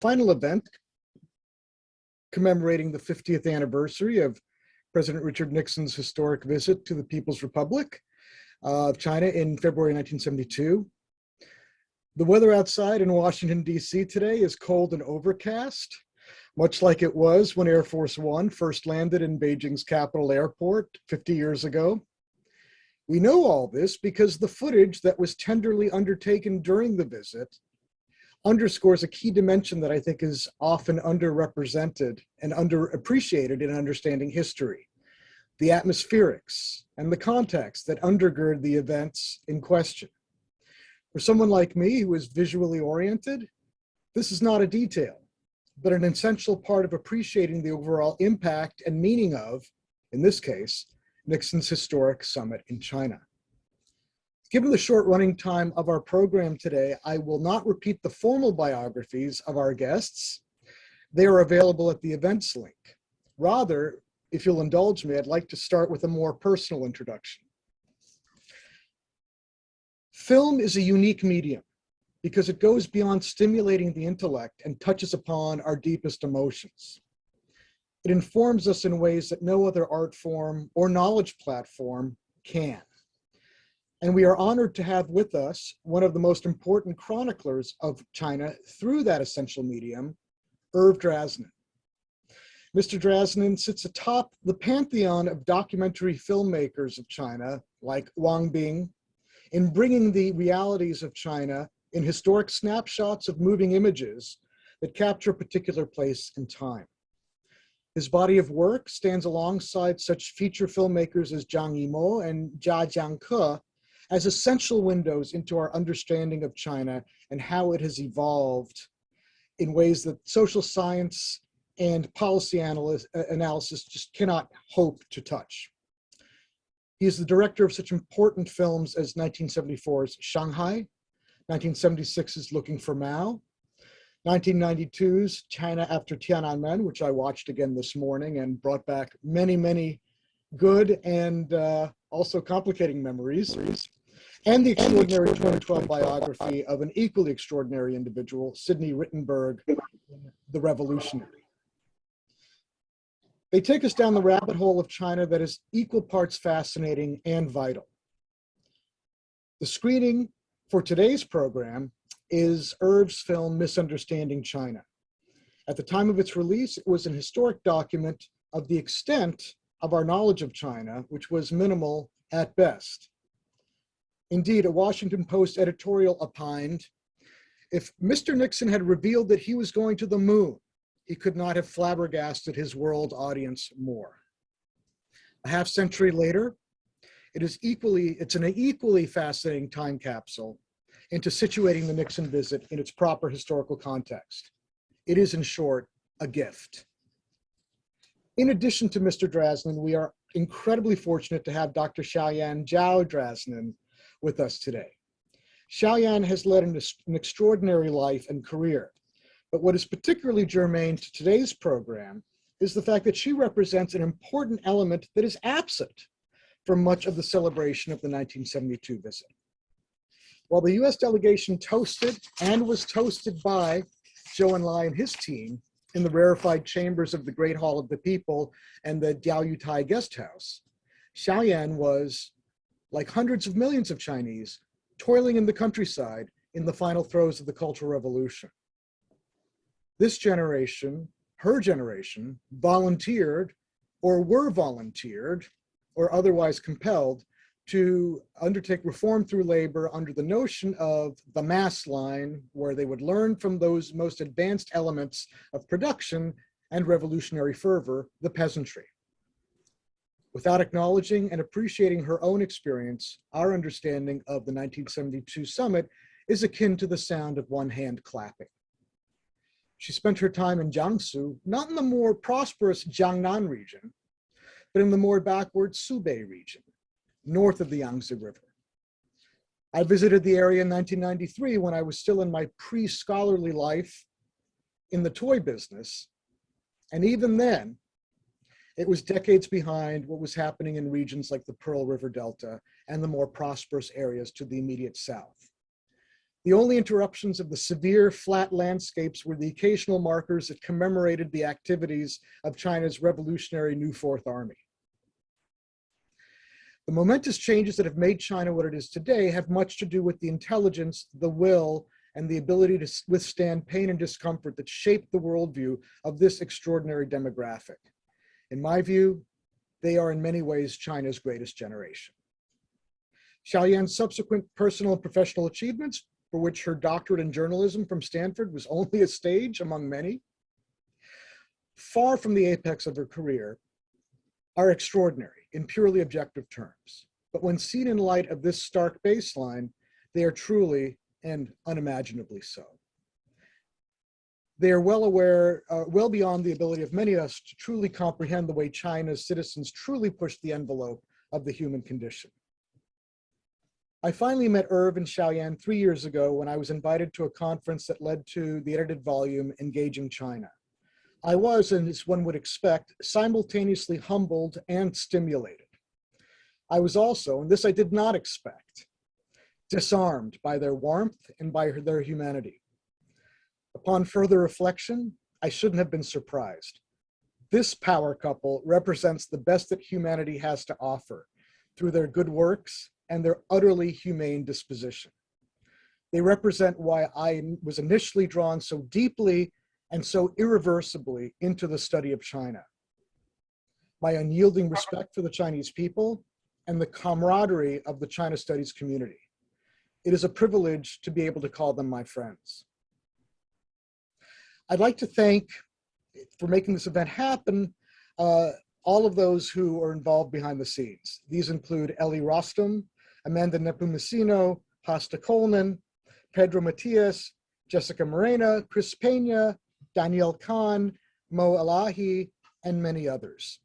final event commemorating the 50th anniversary of President Richard Nixon's historic visit to the People's Republic of China in February 1972. The weather outside in Washington, D.C. today is cold and overcast, much like it was when Air Force One first landed in Beijing's capital airport 50 years ago. We know all this because the footage that was tenderly undertaken during the visit underscores a key dimension that I think is often underrepresented and underappreciated in understanding history: the atmospherics and the context that undergird the events in question. For someone like me who is visually oriented, this is not a detail, but an essential part of appreciating the overall impact and meaning of, in this case, Nixon's historic summit in China. Given the short running time of our program today, I will not repeat the formal biographies of our guests. They are available at the events link. Rather, if you'll indulge me, I'd like to start with a more personal introduction. Film is a unique medium because it goes beyond stimulating the intellect and touches upon our deepest emotions. It informs us in ways that no other art form or knowledge platform can. And we are honored to have with us one of the most important chroniclers of China through that essential medium, Drasnin. Mr. Drasnin sits atop the pantheon of documentary filmmakers of China, like Wang Bing, in bringing the realities of China in historic snapshots of moving images that capture a particular place and time. His body of work stands alongside such feature filmmakers as Zhang Yimou and Jia Jiangke as essential windows into our understanding of China and how it has evolved in ways that social science and policy analysis just cannot hope to touch. He is the director of such important films as 1974's Shanghai, 1976's Looking for Mao, 1992's China After Tiananmen, which I watched again this morning and brought back many, many good and also complicating memories, and the extraordinary 2012 biography of an equally extraordinary individual, Sidney Rittenberg, The Revolutionary. They take us down the rabbit hole of China that is equal parts fascinating and vital. The screening for today's program is Irv's film, Misunderstanding China. At the time of its release, it was an historic document of the extent of our knowledge of China, which was minimal at best. Indeed, a Washington Post editorial opined, if Mr. Nixon had revealed that he was going to the moon, he could not have flabbergasted his world audience more. A half century later, it's an equally fascinating time capsule into situating the Nixon visit in its proper historical context. It is, in short, a gift. In addition to Mr. Drasnin, we are incredibly fortunate to have Dr. Xioyan Zhao Drasnin with us today. Xioyan has led an extraordinary life and career. But what is particularly germane to today's program is the fact that she represents an important element that is absent from much of the celebration of the 1972 visit. While the US delegation toasted and was toasted by Zhou Enlai and his team in the rarefied chambers of the Great Hall of the People and the Diaoyutai guest house, Xioyan was, like hundreds of millions of Chinese, toiling in the countryside in the final throes of the Cultural Revolution. This generation, her generation, volunteered or were volunteered or otherwise compelled to undertake reform through labor under the notion of the mass line, where they would learn from those most advanced elements of production and revolutionary fervor, the peasantry. Without acknowledging and appreciating her own experience, our understanding of the 1972 summit is akin to the sound of one hand clapping. She spent her time in Jiangsu, not in the more prosperous Jiangnan region, but in the more backward Subei region, north of the Yangtze River. I visited the area in 1993 when I was still in my pre-scholarly life in the toy business. And even then, it was decades behind what was happening in regions like the Pearl River Delta and the more prosperous areas to the immediate south. The only interruptions of the severe flat landscapes were the occasional markers that commemorated the activities of China's revolutionary New Fourth Army. The momentous changes that have made China what it is today have much to do with the intelligence, the will, and the ability to withstand pain and discomfort that shaped the worldview of this extraordinary demographic. In my view, they are in many ways China's greatest generation. Xioyan's subsequent personal and professional achievements, for which her doctorate in journalism from Stanford was only a stage among many, far from the apex of her career, are extraordinary in purely objective terms. But when seen in light of this stark baseline, they are truly and unimaginably so. They are well beyond the ability of many of us to truly comprehend the way China's citizens truly push the envelope of the human condition. I finally met Irv and Xioyan 3 years ago when I was invited to a conference that led to the edited volume, Engaging China. I was, and as one would expect, simultaneously humbled and stimulated. I was also, and this I did not expect, disarmed by their warmth and by their humanity. Upon further reflection, I shouldn't have been surprised. This power couple represents the best that humanity has to offer through their good works and their utterly humane disposition. They represent why I was initially drawn so deeply and so irreversibly into the study of China. My unyielding respect for the Chinese people and the camaraderie of the China studies community. It is a privilege to be able to call them my friends. I'd like to thank, for making this event happen, all of those who are involved behind the scenes. These include Ellie Rostam, Amanda Nepomuceno, Hasta Coleman, Pedro Matias, Jessica Morena, Chris Pena, Danielle Khan, Mo Elahi, and many others.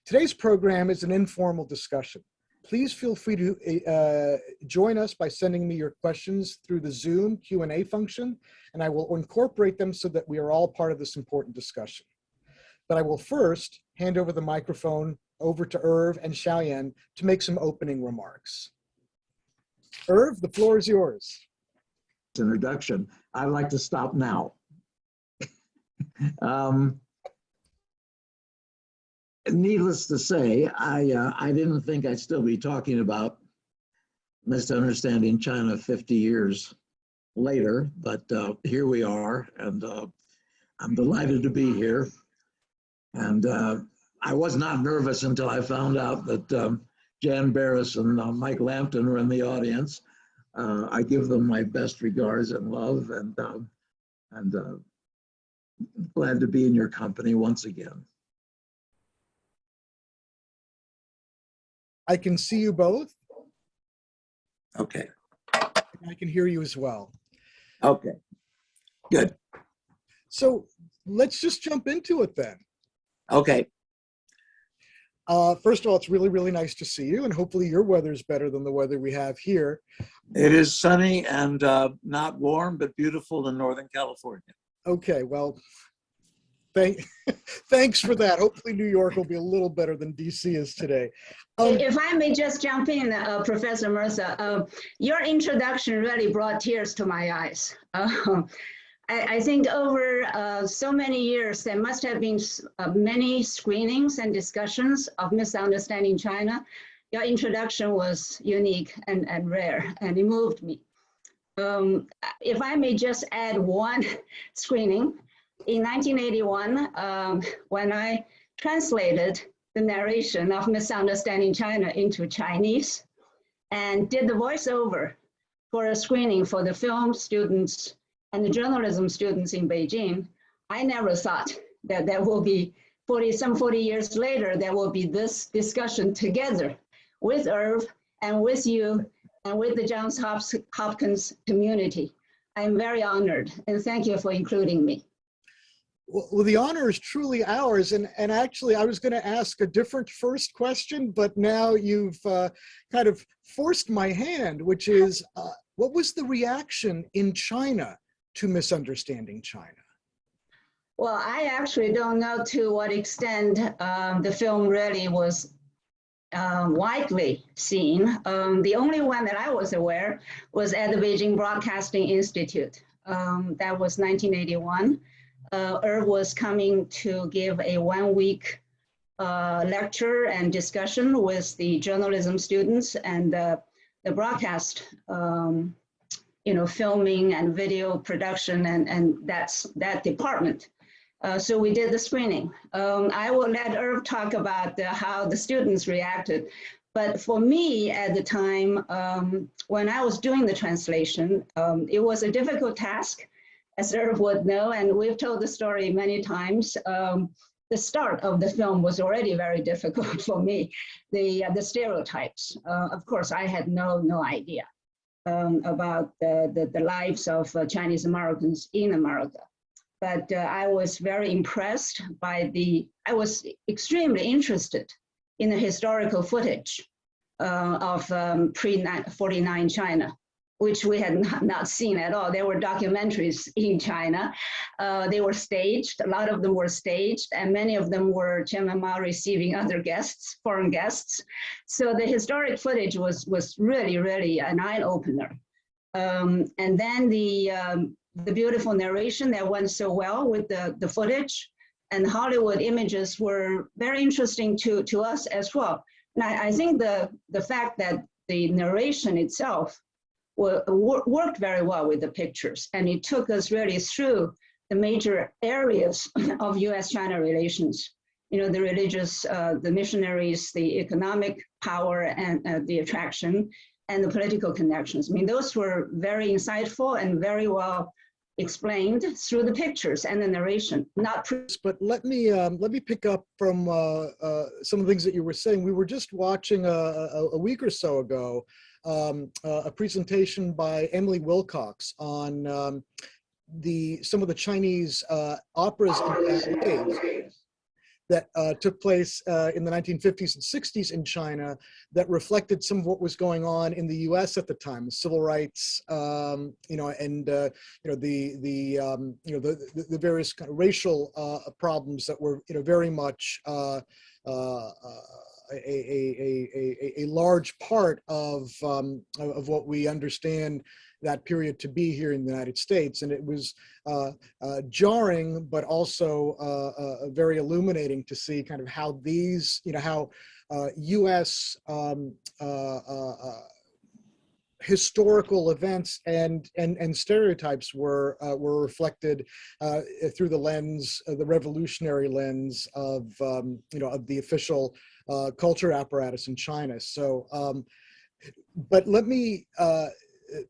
Today's program is an informal discussion. Please feel free to join us by sending me your questions through the Zoom Q&A function, and I will incorporate them so that we are all part of this important discussion. But I will first hand over the microphone over to Irv and Xioyan to make some opening remarks. Irv, the floor is yours. Introduction. I'd like to stop now. Needless to say, I didn't think I'd still be talking about Misunderstanding China 50 years later, but here we are, and I'm delighted to be here. And I was not nervous until I found out that Jan Barris and Mike Lampton were in the audience. I give them my best regards and love, and glad to be in your company once again. I can see you both. Okay. I can hear you as well. Okay, good. So let's just jump into it then. Okay. First of all, it's really, really nice to see you, and hopefully your weather is better than the weather we have here. It is sunny and not warm, but beautiful in Northern California. Okay, well, thanks for that. Hopefully New York will be a little better than DC is today. If I may just jump in, Professor Mercer, your introduction really brought tears to my eyes. I think over so many years, there must have been many screenings and discussions of Misunderstanding China. Your introduction was unique and rare, and it moved me. If I may just add one screening, in 1981, when I translated the narration of Misunderstanding China into Chinese and did the voiceover for a screening for the film students and the journalism students in Beijing, I never thought that there will be 40 years later, there will be this discussion together with Irv and with you and with the Johns Hopkins community. I'm very honored, and thank you for including me. Well, the honor is truly ours. And actually, I was going to ask a different first question, but now you've kind of forced my hand, which is, what was the reaction in China to Misunderstanding China? Well, I actually don't know to what extent the film really was widely seen. The only one that I was aware was at the Beijing Broadcasting Institute. That was 1981. Irv was coming to give a 1-week lecture and discussion with the journalism students and the broadcast, filming and video production and that department. So we did the screening. I will let Irv talk about how the students reacted. But for me at the time, when I was doing the translation, it was a difficult task, as Irv would know, and we've told the story many times. The start of the film was already very difficult for me. The stereotypes. Of course, I had no idea about the lives of Chinese Americans in America. But I was very impressed by I was extremely interested in the historical footage of pre-49 China, which we had not seen at all. There were documentaries in China. They were staged. A lot of them were staged, and many of them were Chairman Mao receiving other guests, foreign guests. So the historic footage was really, really an eye-opener. And then the beautiful narration that went so well with the footage and Hollywood images were very interesting to us as well. And I think the fact that the narration itself worked very well with the pictures, and it took us really through the major areas of US-China relations. The religious, the missionaries, the economic power and the attraction, and the political connections. I mean, those were very insightful and very well explained through the pictures and the narration. But let me pick up from some of the things that you were saying. We were just watching a week or so ago a presentation by Emily Wilcox on some of the Chinese operas and ballets that took place in the 1950s and 60s in China that reflected some of what was going on in the U.S. at the time, civil rights, and the various kind of racial problems that were very much a large part of what we understand that period to be here in the United States. And it was jarring, but also very illuminating to see kind of how these, how U.S. Historical events and stereotypes were reflected through the lens, the revolutionary lens of of the official culture apparatus in China. So, but let me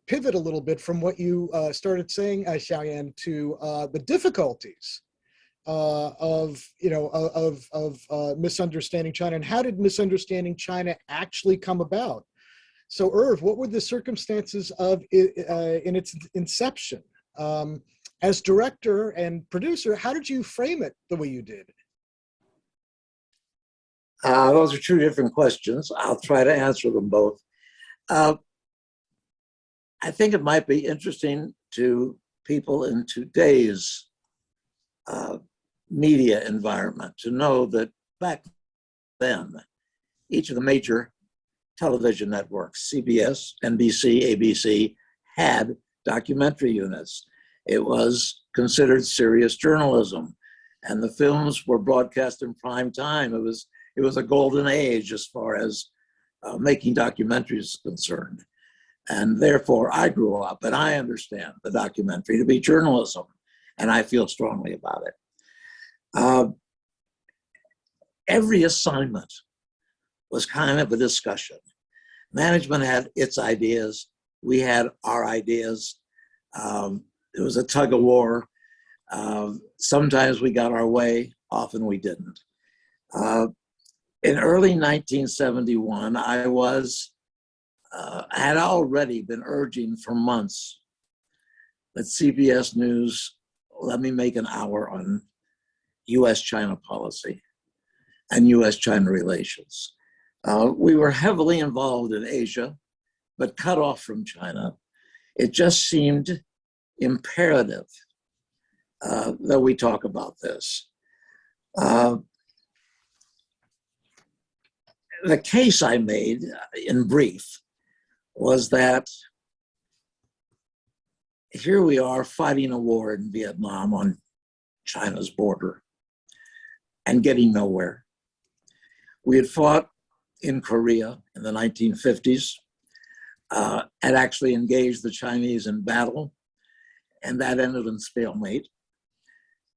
pivot a little bit from what you started saying, Xioyan, to the difficulties of misunderstanding China, and how did misunderstanding China actually come about? So, Irv, what were the circumstances of in its inception? As director and producer, how did you frame it the way you did? Those are two different questions. I'll try to answer them both. I think it might be interesting to people in today's media environment to know that back then, each of the major television networks, CBS, NBC, ABC, had documentary units. It was considered serious journalism, and the films were broadcast in prime time. It was a golden age as far as making documentaries is concerned. And therefore, I grew up and I understand the documentary to be journalism, and I feel strongly about it. Every assignment was kind of a discussion. Management had its ideas. We had our ideas. It was a tug of war. Sometimes we got our way, often we didn't. In early 1971, I had already been urging for months that CBS News let me make an hour on US-China policy and US-China relations. We were heavily involved in Asia, but cut off from China. It just seemed imperative that we talk about this. the case I made in brief was that here we are fighting a war in Vietnam on China's border and getting nowhere. We had fought in Korea in the 1950s, had actually engaged the Chinese in battle, and that ended in stalemate.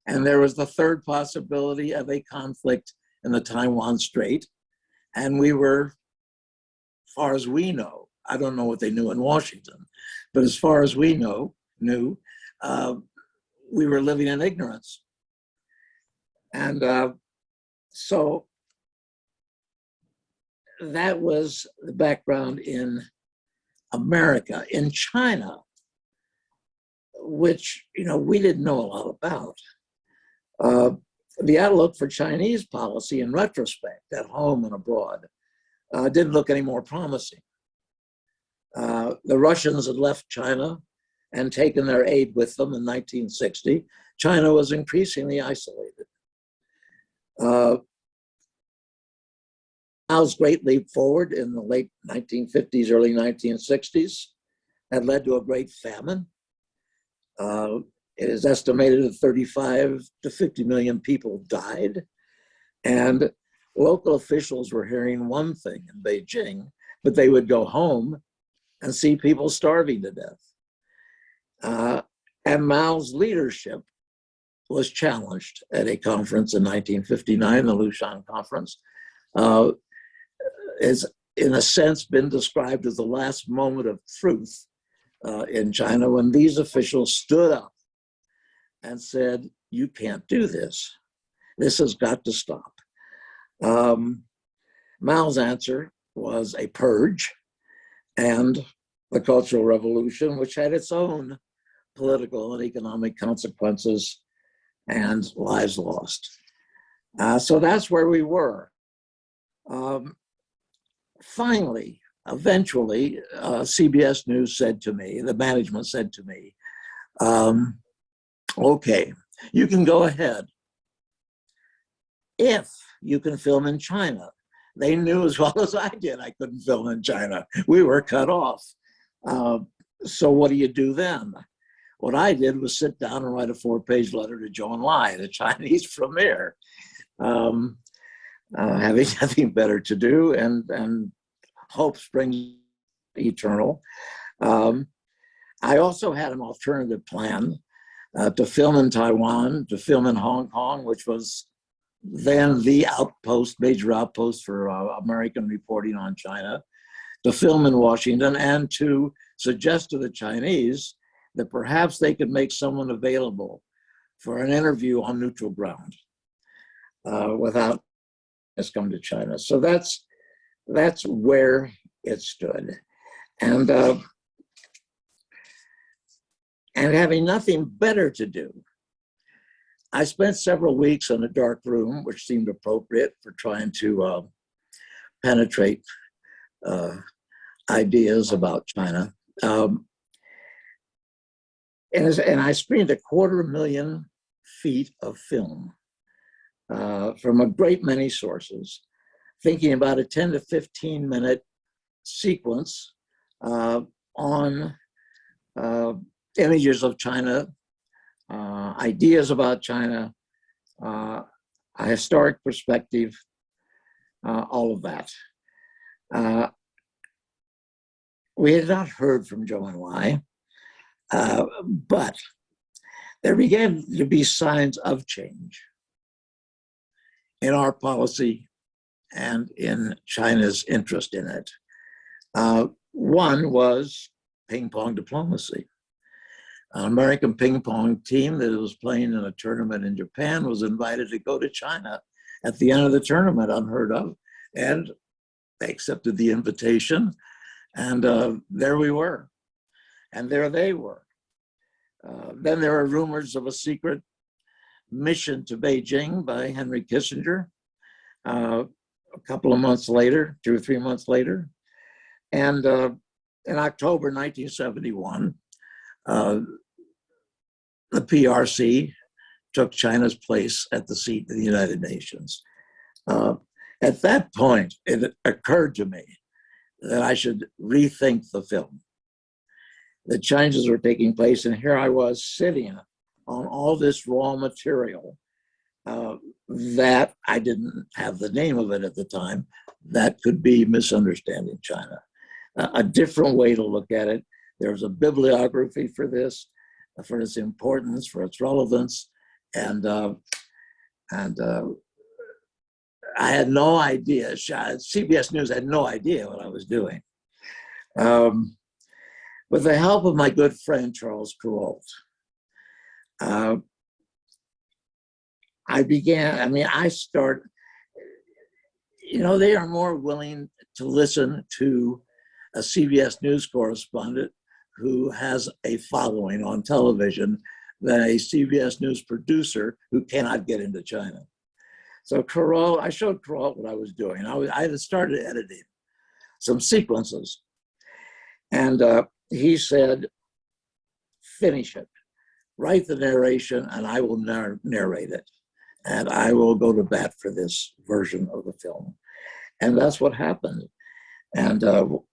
And there was the third possibility of a conflict in the Taiwan Strait. And we were, as far as we know, I don't know what they knew in Washington, but as far as we knew, we were living in ignorance. And so that was the background in America. In China, which we didn't know a lot about, the outlook for Chinese policy in retrospect, at home and abroad, didn't look any more promising. The Russians had left China and taken their aid with them in 1960. China was increasingly isolated. Mao's great leap forward in the late 1950s, early 1960s had led to a great famine. It is estimated that 35 to 50 million people died. And local officials were hearing one thing in Beijing, but they would go home and see people starving to death. And Mao's leadership was challenged at a conference in 1959, the Lushan Conference. Is in a sense been described as the last moment of truth in China, when these officials stood up and said, "You can't do this. This has got to stop." Mao's answer was a purge and the Cultural Revolution, which had its own political and economic consequences and lives lost. So that's where we were. Finally, eventually, CBS News said to me, the management said to me, okay, you can go ahead if you can film in China. They knew as well as I did I couldn't film in China. We were cut off. So what do you do then? What I did was sit down and write a 4-page letter to Zhou Enlai, the Chinese premier, having nothing better to do, and hope springs eternal. I also had an alternative plan to film in Taiwan, to film in Hong Kong, which was then the outpost, major outpost for American reporting on China, to film in Washington, and to suggest to the Chinese that perhaps they could make someone available for an interview on neutral ground without us coming to China. So that's where it stood. And having nothing better to do, I spent several weeks in a dark room, which seemed appropriate for trying to penetrate ideas about China. And I screened 250,000 feet of film from a great many sources, thinking about a 10 to 15 minute sequence on images of China, ideas about China, a historic perspective, all of that. We had not heard from Zhou Enlai, but there began to be signs of change in our policy and in China's interest in it. One was Pingpong Diplomacy. An American ping pong team that was playing in a tournament in Japan was invited to go to China at the end of the tournament, unheard of, and they accepted the invitation, and there we were, and there they were. Then there were rumors of a secret mission to Beijing by Henry Kissinger a couple of months later, 2 or 3 months later. And in October 1971, the PRC took China's place at the seat of the United Nations. At that point, it occurred to me that I should rethink the film. The changes were taking place, and here I was sitting on all this raw material that I didn't have the name of it at the time. That could be Misunderstanding China. A different way to look at it. There's a bibliography for this, for its importance, for its relevance, and I had no idea. CBS News had no idea what I was doing. With the help of my good friend, Charles Cronk, I start, they are more willing to listen to a CBS News correspondent who has a following on television than a CBS News producer who cannot get into China. So I showed Carol what I was doing. I had started editing some sequences. And he said, finish it. Write the narration and I will narrate it. And I will go to bat for this version of the film. And that's what happened. And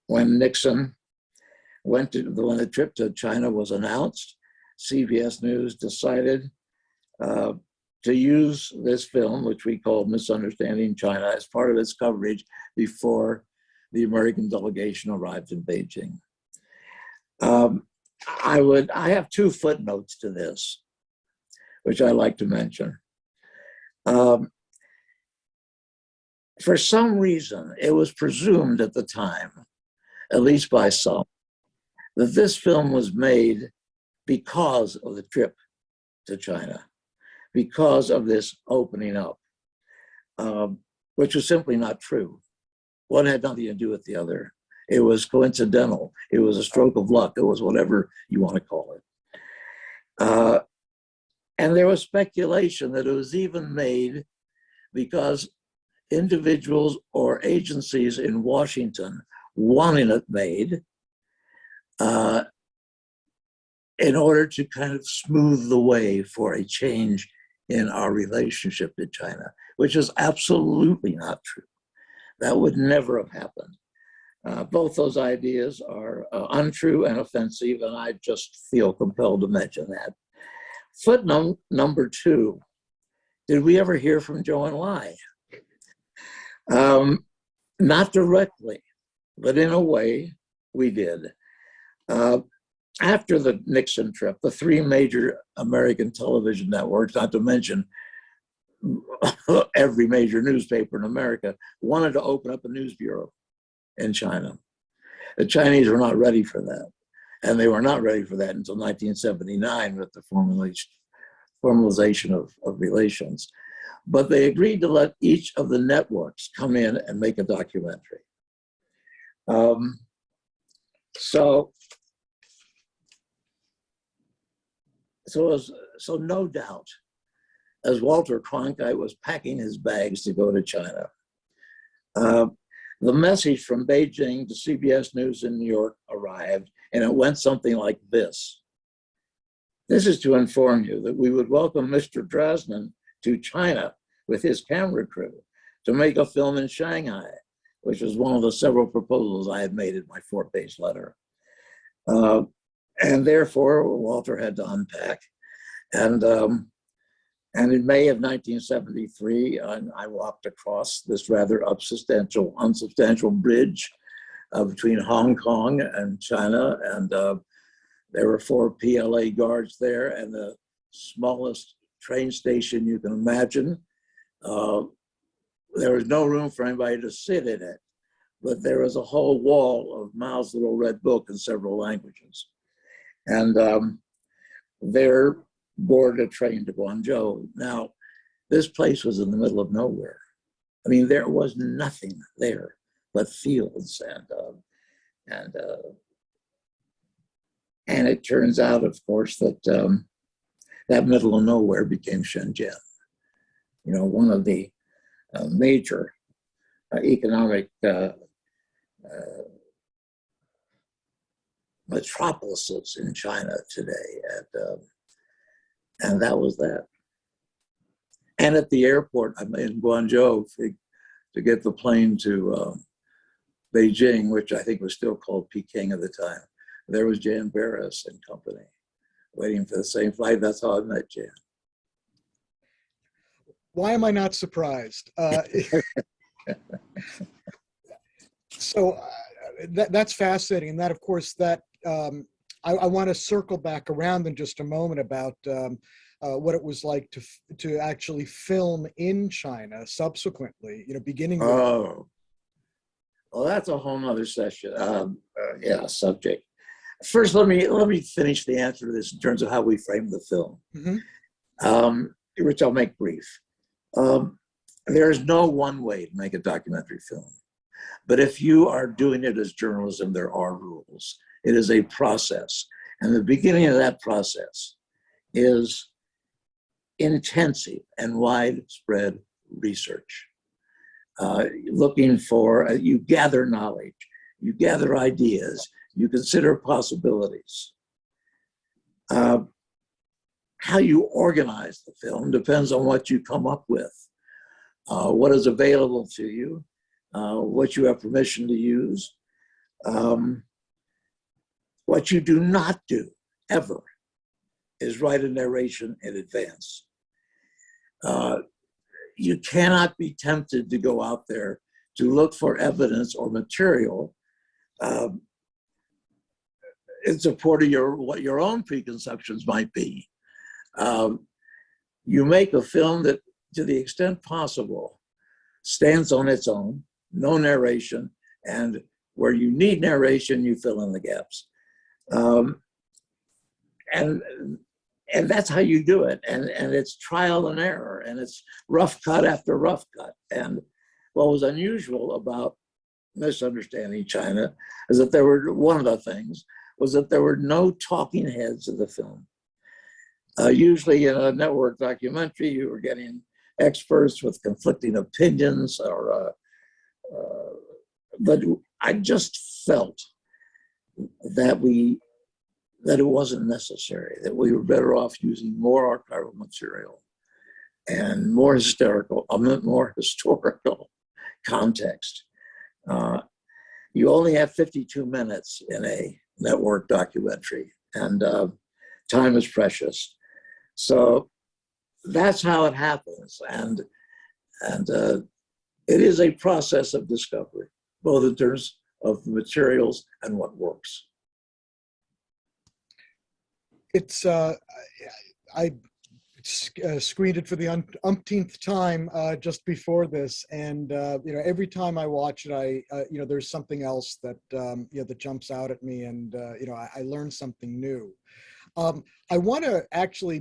when Nixon when the trip to China was announced, CBS News decided to use this film, which we call Misunderstanding China, as part of its coverage before the American delegation arrived in Beijing. I have two footnotes to this, which I like to mention. For some reason, it was presumed at the time, at least by some, that this film was made because of the trip to China, because of this opening up, which was simply not true. One had nothing to do with the other. It was coincidental. It was a stroke of luck. It was whatever you want to call it. And there was speculation that it was even made because individuals or agencies in Washington wanted it made in order to kind of smooth the way for a change in our relationship to China, which is absolutely not true. That would never have happened. Both those ideas are untrue and offensive, and I just feel compelled to mention that. Footnote number 2, did we ever hear from Zhou and Lai? Not directly, but in a way we did. After the Nixon trip, the 3 major American television networks, not to mention every major newspaper in America, wanted to open up a news bureau in China. The Chinese were not ready for that. And they were not ready for that until 1979 with the formalization of relations. But they agreed to let each of the networks come in and make a documentary. So no doubt, as Walter Cronkite was packing his bags to go to China, the message from Beijing to CBS News in New York arrived, and it went something like this. This is to inform you that we would welcome Mr. Drasnin to China with his camera crew to make a film in Shanghai, which was one of the several proposals I had made in my 4-page letter. And therefore, Walter had to unpack. And in May of 1973, I walked across this rather unsubstantial bridge between Hong Kong and China. And there were 4 PLA guards there, and the smallest train station you can imagine. There was no room for anybody to sit in it, but there was a whole wall of Mao's little red book in several languages. And there boarded a train to Guangzhou. Now, this place was in the middle of nowhere. I mean, there was nothing there but fields, and it turns out, of course, that that middle of nowhere became Shenzhen. You know, one of the major economic metropolises in China today, and that was that. And at the airport, I'm in Guangzhou, to get the plane to Beijing, which I think was still called Peking at the time. There was Jan Barris and company waiting for the same flight. That's how I met Jan. Why am I not surprised? So that's fascinating. And that, of course, that I want to circle back around in just a moment about what it was like to actually film in China subsequently, beginning with. Oh, well, that's a whole nother session. Subject. First, let me finish the answer to this in terms of how we frame the film, which I'll make brief. There's no one way to make a documentary film, but if you are doing it as journalism, there are rules. It is a process, and the beginning of that process is intensive and widespread research. Looking for, you gather knowledge, you gather ideas, you consider possibilities. How you organize the film depends on what you come up with, what is available to you, what you have permission to use. What you do not do, ever, is write a narration in advance. You cannot be tempted to go out there to look for evidence or material in support of what your own preconceptions might be. You make a film that, to the extent possible, stands on its own, no narration, and where you need narration, you fill in the gaps. And that's how you do it. And it's trial and error, and it's rough cut after rough cut. And what was unusual about Misunderstanding China is that one of the things was that there were no talking heads of the film. Usually in a network documentary, you were getting experts with conflicting opinions, but I just felt that it wasn't necessary, that we were better off using more archival material and more historical context. You only have 52 minutes in a network documentary, and time is precious. So that's how it happens. And it is a process of discovery, both in terms of the materials and what works. It's I screened it for the umpteenth time just before this, and every time I watch it, there's something else that that jumps out at me, and I learn something new. I want to actually,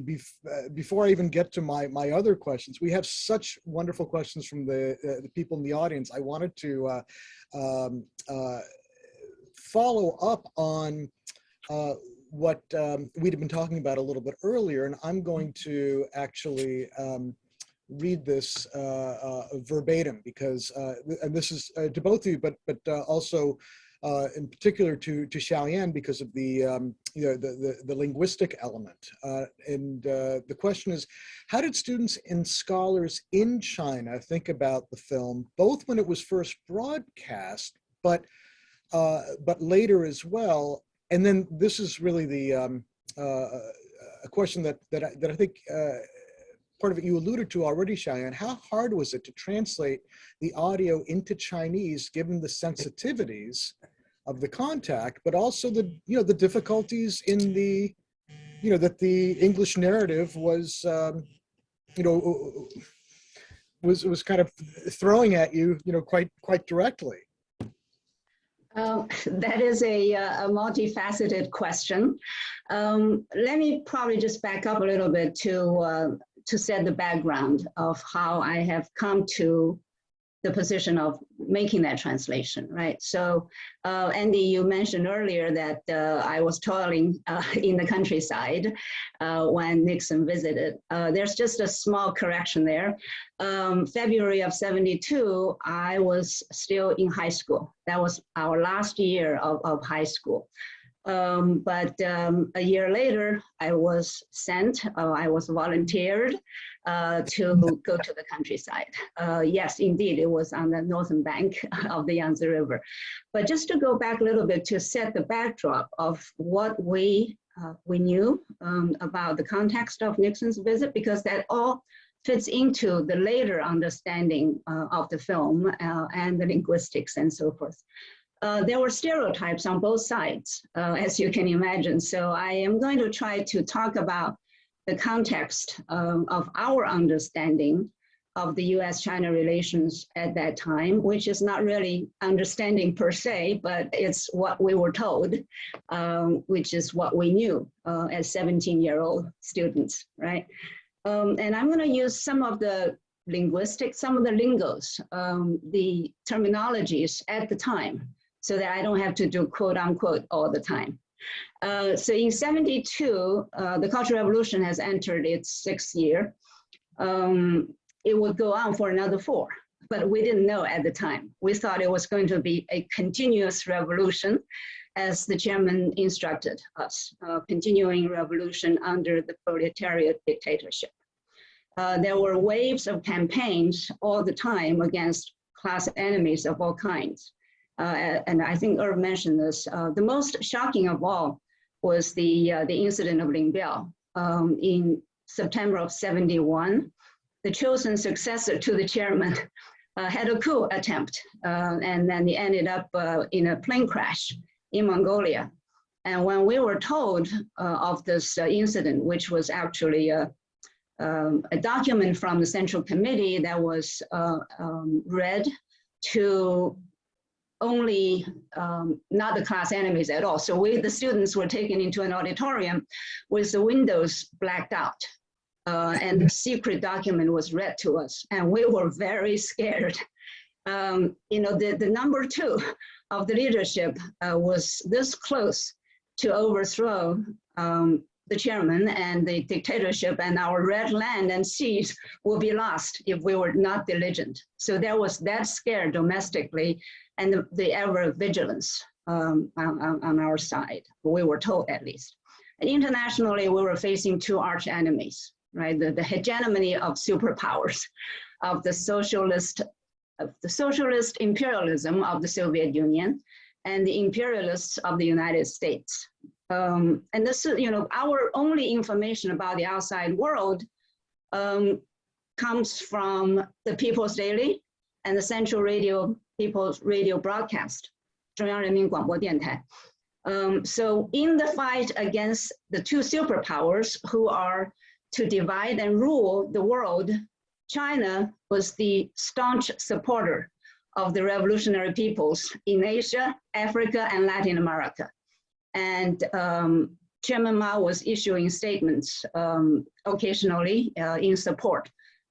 before I even get to my other questions, we have such wonderful questions from the people in the audience. I wanted to follow up on what we'd have been talking about a little bit earlier, and I'm going to actually read this verbatim, because, and this is to both of you, but also in particular to Xioyan, because of the linguistic element. And the question is, how did students and scholars in China think about the film, both when it was first broadcast, but later as well? And then this is really the a question that I think part of it you alluded to already, Xioyan. How hard was it to translate the audio into Chinese, given the sensitivities of the contact, but also the difficulties in that the English narrative was was kind of throwing at you quite directly? That is a multifaceted question. Let me probably just back up a little bit to set the background of how I have come to the position of making that translation, right? So, Andy, you mentioned earlier that I was toiling in the countryside when Nixon visited. There's just a small correction there. February of '72, I was still in high school. That was our last year of high school. But a year later, I was sent, I was volunteered to go to the countryside. Yes, indeed, it was on the northern bank of the Yangtze River. But just to go back a little bit to set the backdrop of what we knew about the context of Nixon's visit, because that all fits into the later understanding of the film and the linguistics and so forth. There were stereotypes on both sides, as you can imagine. So I am going to try to talk about the context of our understanding of the US-China relations at that time, which is not really understanding per se, but it's what we were told, which is what we knew as 17-year-old students, right? And I'm gonna use some of the linguistics, some of the lingos, the terminologies at the time, so that I don't have to do quote unquote all the time. So in 72, the Cultural Revolution has entered its 6th year. It would go on for another 4, but we didn't know at the time. We thought it was going to be a continuous revolution, as the chairman instructed us, continuing revolution under the proletariat dictatorship. There were waves of campaigns all the time against class enemies of all kinds. And I think Irv mentioned this. The most shocking of all was the incident of Lingbiao. In September of 71, the chosen successor to the chairman had a coup attempt, and then he ended up in a plane crash in Mongolia. And when we were told of this incident, which was actually a document from the Central Committee that was read to only not the class enemies at all. So the students were taken into an auditorium with the windows blacked out. And the secret document was read to us, and we were very scared. You know, the number 2 of the leadership was this close to overthrow the chairman, and the dictatorship and our red land and seas will be lost if we were not diligent. So there was that scare domestically, and the ever vigilance on our side, we were told at least. And internationally, we were facing 2 arch enemies, right? The hegemony of superpowers, of the socialist imperialism of the Soviet Union, and the imperialists of the United States. And this is, you know, our only information about the outside world comes from the People's Daily and the Central People's Radio broadcast, 中央人民广播电台. So in the fight against the 2 superpowers who are to divide and rule the world, China was the staunch supporter of the revolutionary peoples in Asia, Africa, and Latin America. And Chairman Mao was issuing statements occasionally in support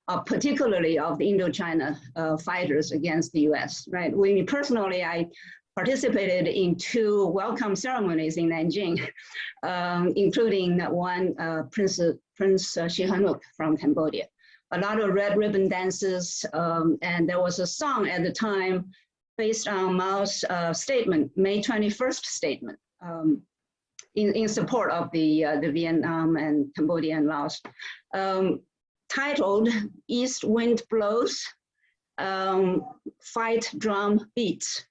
of particularly of the Indochina fighters against the US, right? Personally, I participated in 2 welcome ceremonies in Nanjing, including one Prince Sihanouk from Cambodia. A lot of red ribbon dances, and there was a song at the time based on Mao's statement, May 21st statement, in support of the Vietnam and Cambodia and Laos, titled East Wind Blows, Fight Drum Beats.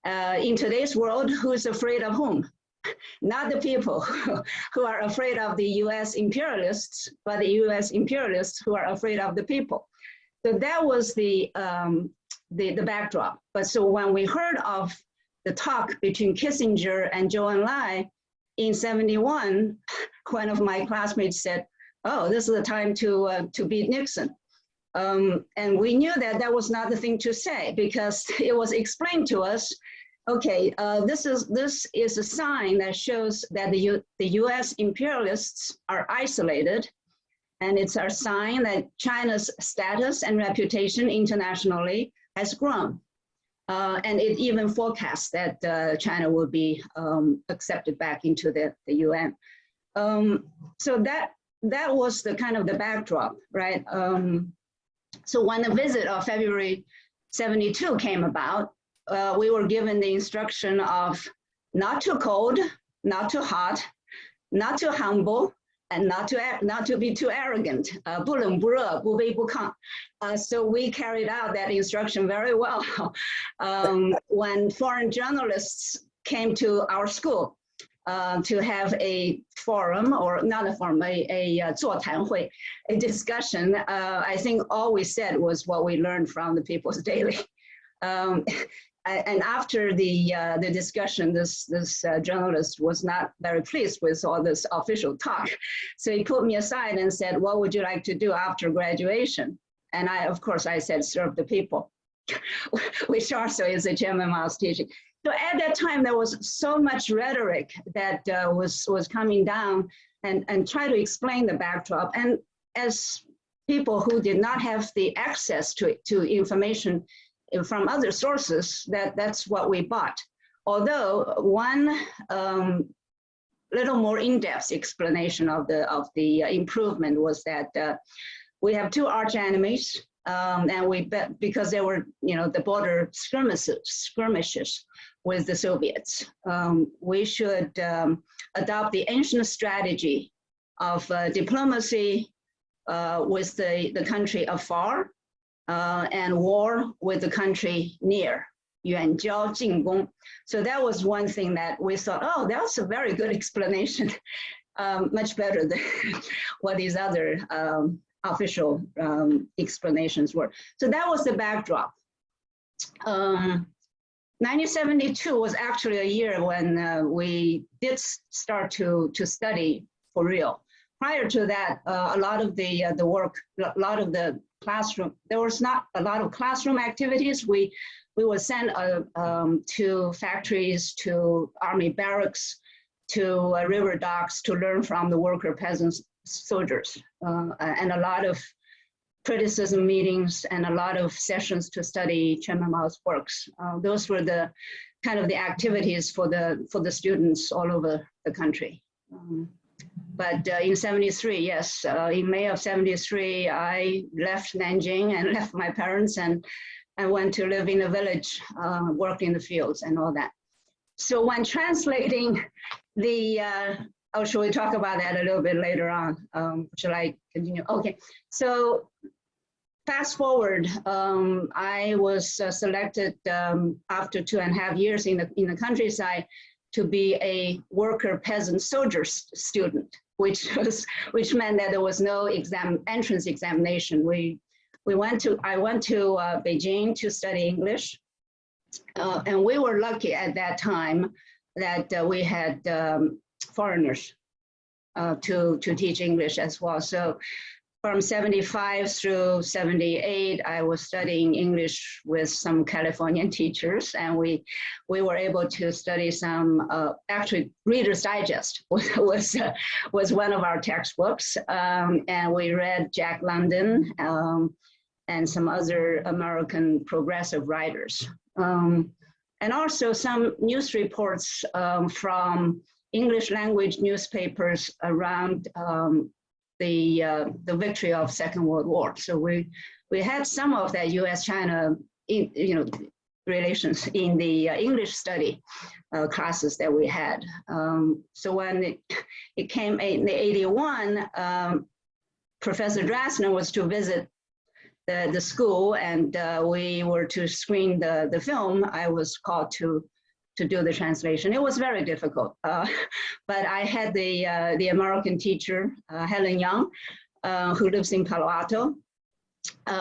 In today's world, who's afraid of whom? Not the people who are afraid of the US imperialists, but the US imperialists who are afraid of the people. So that was the backdrop. But so when we heard of the talk between Kissinger and Zhou Enlai in 71, one of my classmates said, oh, this is the time to beat Nixon. And we knew that that was not the thing to say, because it was explained to us, okay, this is a sign that shows that the US imperialists are isolated, and it's a sign that China's status and reputation internationally has grown. And it even forecasts that China will be accepted back into the UN. So that was the kind of the backdrop, right? So when the visit of February 72 came about, we were given the instruction of not too cold, not too hot, not too humble, and not to be too arrogant. 不冷不热，不卑不亢. So we carried out that instruction very well. When foreign journalists came to our school to have a forum, or not a forum, a 座谈会, a discussion, I think all we said was what we learned from the People's Daily. And after the discussion, this journalist was not very pleased with all this official talk. So he put me aside and said, what would you like to do after graduation? And of course, I said, serve the people, which also is the Chairman Mao's teaching. So at that time, there was so much rhetoric that was coming down and try to explain the backdrop. And as people who did not have the access to information from other sources, that's what we bought. Although one little more in-depth explanation of the improvement was that we have two arch enemies, and we bet because there were the border skirmishes with the Soviets. We should adopt the ancient strategy of diplomacy with the country afar, and war with the country near, 远交近攻. So that was one thing that we thought, oh, that's a very good explanation, much better than what these other official explanations were. So that was the backdrop. 1972 was actually a year when we did start to study for real. Prior to that, a lot of the work, a lot of the classroom, there was not a lot of classroom activities. We were sent to factories, to army barracks, to river docks to learn from the worker peasants, soldiers, and a lot of criticism meetings and a lot of sessions to study Chairman Mao's works. Those were the kind of the activities for the students all over the country. But in 73, yes, in May of 73, I left Nanjing and left my parents and went to live in a village, worked in the fields and all that. So when translating should we talk about that a little bit later on? Shall I continue? Okay, so fast forward, I was selected after 2.5 years in the countryside to be a worker peasant soldier student, which meant that there was no entrance examination. I went to Beijing to study English, and we were lucky at that time that we had foreigners to teach English as well. So from 75 through 78, I was studying English with some Californian teachers, and we were able to study some, actually Reader's Digest was one of our textbooks, and we read Jack London and some other American progressive writers. And also some news reports from English language newspapers around the victory of Second World War. So we had some of that U.S.-China relations in the English study classes that we had. So when it came in 81, Professor Drasnin was to visit the school, and we were to screen the film. I was called to do the translation. It was very difficult, but I had the American teacher, Helen Young, who lives in Palo Alto,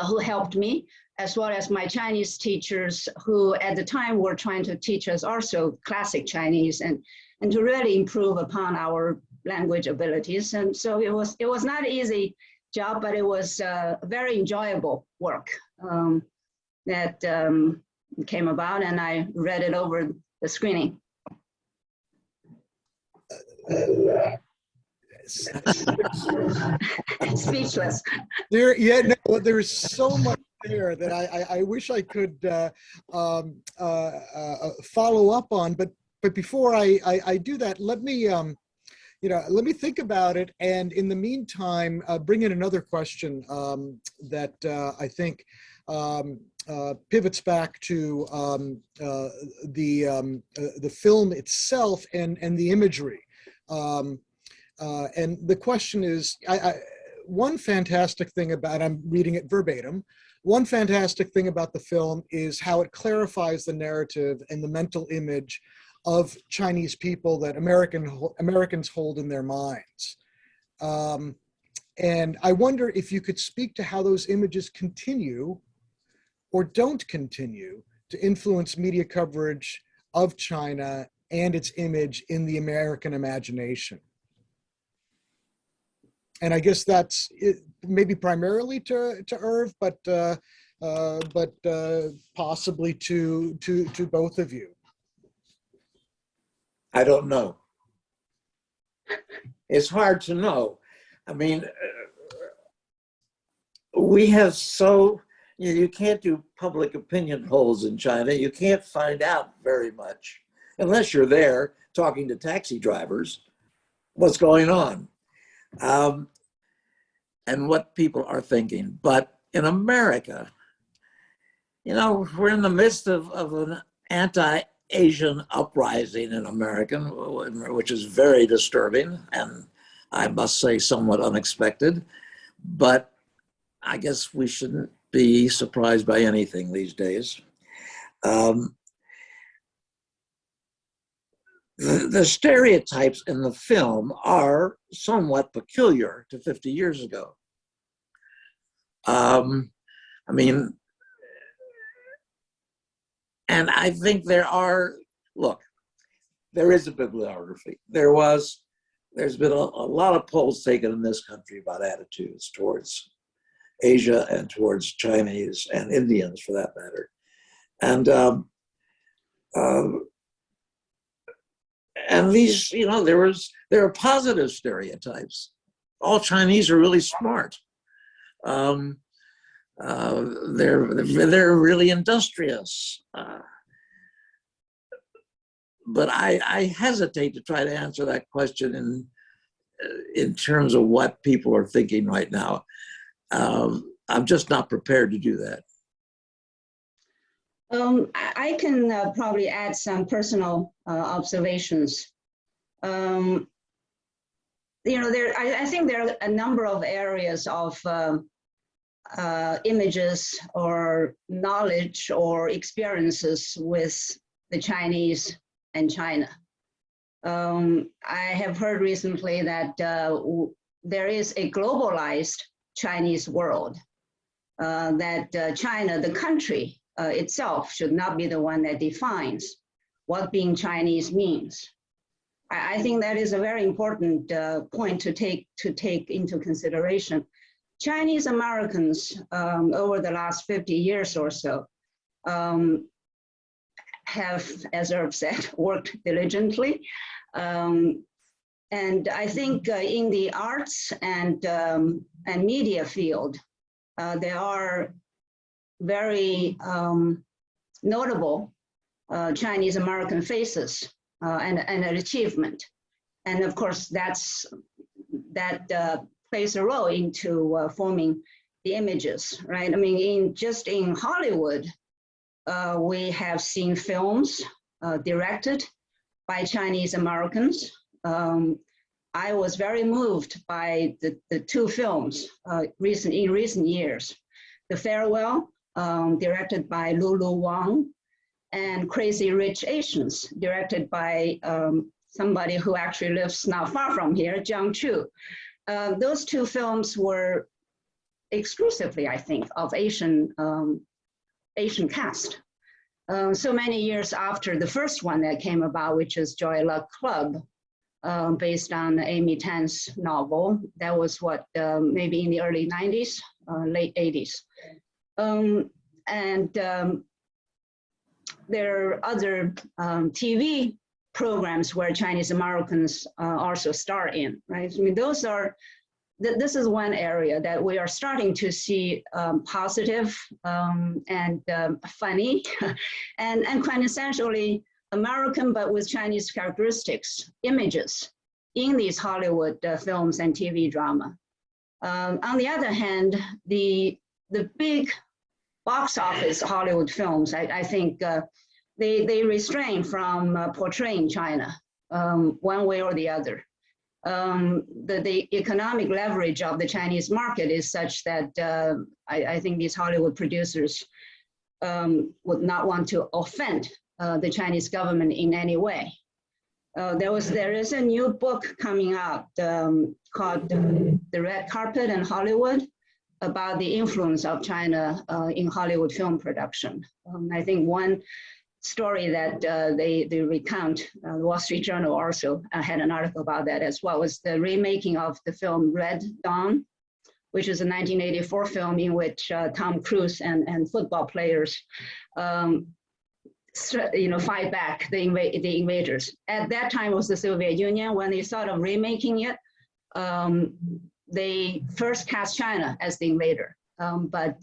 who helped me, as well as my Chinese teachers, who at the time were trying to teach us also classic Chinese and to really improve upon our language abilities. And so it was not an easy job, but it was very enjoyable work that came about, and I read it over the screening. Speechless. There's so much there that I wish I could follow up on, but before I do that, let me let me think about it, and in the meantime, bring in another question that I think pivots back to the film itself and the imagery. And the question is, one fantastic thing about, I'm reading it verbatim, one fantastic thing about the film is how it clarifies the narrative and the mental image of Chinese people that Americans hold in their minds. And I wonder if you could speak to how those images continue or don't continue to influence media coverage of China and its image in the American imagination. And I guess that's it, maybe primarily to Irv, but possibly to both of you. I don't know. It's hard to know. I mean, we have you can't do public opinion polls in China. You can't find out very much unless you're there talking to taxi drivers what's going on and what people are thinking. But in America, you know, we're in the midst of an anti-Asian uprising in America, which is very disturbing and I must say somewhat unexpected. But I guess we shouldn't be surprised by anything these days. The stereotypes in the film are somewhat peculiar to 50 years ago. I mean, and I think there is a bibliography. There's been a lot of polls taken in this country about attitudes towards Asia and towards Chinese and Indians for that matter. And these, you know, there are positive stereotypes. All Chinese are really smart. They're really industrious. But I hesitate to try to answer that question in terms of what people are thinking right now. I'm just not prepared to do that. I can probably add some personal observations. You know, I think there are a number of areas of images or knowledge or experiences with the Chinese and China. I have heard recently that there is a globalized Chinese world, that China, the country itself, should not be the one that defines what being Chinese means. I think that is a very important point to take into consideration. Chinese Americans over the last 50 years or so have, as Irv said, worked diligently. And I think in the arts and media field, there are very notable Chinese American faces and an achievement. And of course, that plays a role into forming the images, right? I mean, just in Hollywood, we have seen films directed by Chinese Americans. I was very moved by the two films in recent years. The Farewell, directed by Lulu Wang, and Crazy Rich Asians, directed by somebody who actually lives not far from here, Jiang Chu. Those two films were exclusively, I think, of Asian cast. So many years after the first one that came about, which is Joy Luck Club, based on Amy Tan's novel. That was what, maybe in the early 90s, late 80s. There are other TV programs where Chinese Americans also star in, right? I mean, this is one area that we are starting to see positive and funny and quintessentially American, but with Chinese characteristics, images in these Hollywood films and TV drama. On the other hand, the big box office Hollywood films, I think they refrain from portraying China one way or the other. the economic leverage of the Chinese market is such that I think these Hollywood producers would not want to offend the Chinese government in any way. There is a new book coming out called The Red Carpet in Hollywood about the influence of China in Hollywood film production. I think one story that they recount, the Wall Street Journal also had an article about that as well, was the remaking of the film Red Dawn, which is a 1984 film in which Tom Cruise and football players fight back the invaders. At that time, it was the Soviet Union. When they thought of remaking it, they first cast China as the invader. But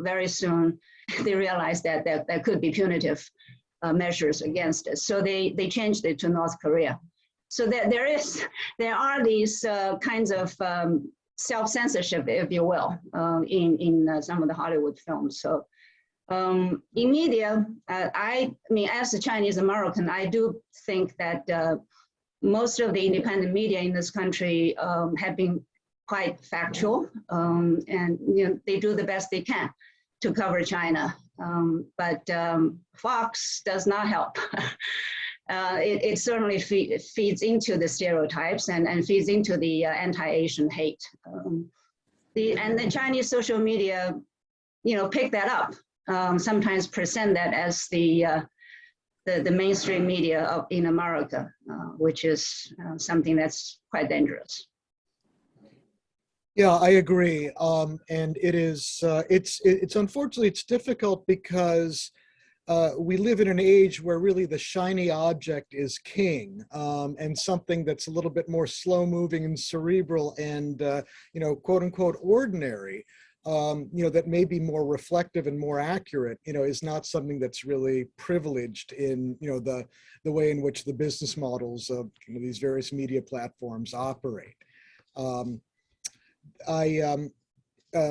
very soon, they realized that that could be punitive measures against it. So they changed it to North Korea. So there are these kinds of self-censorship, if you will, in some of the Hollywood films. So in media, I mean, as a Chinese American, I do think that most of the independent media in this country have been quite factual, and they do the best they can to cover China. But Fox does not help. It certainly feeds into the stereotypes and feeds into the anti-Asian hate. And the Chinese social media, pick that up. Sometimes present that as the mainstream media in America, which is something that's quite dangerous. Yeah, I agree. And it is, it's unfortunately, it's difficult because we live in an age where really the shiny object is king, and something that's a little bit more slow moving and cerebral and, quote unquote, ordinary, that may be more reflective and more accurate, is not something that's really privileged in, the way in which the business models of these various media platforms operate.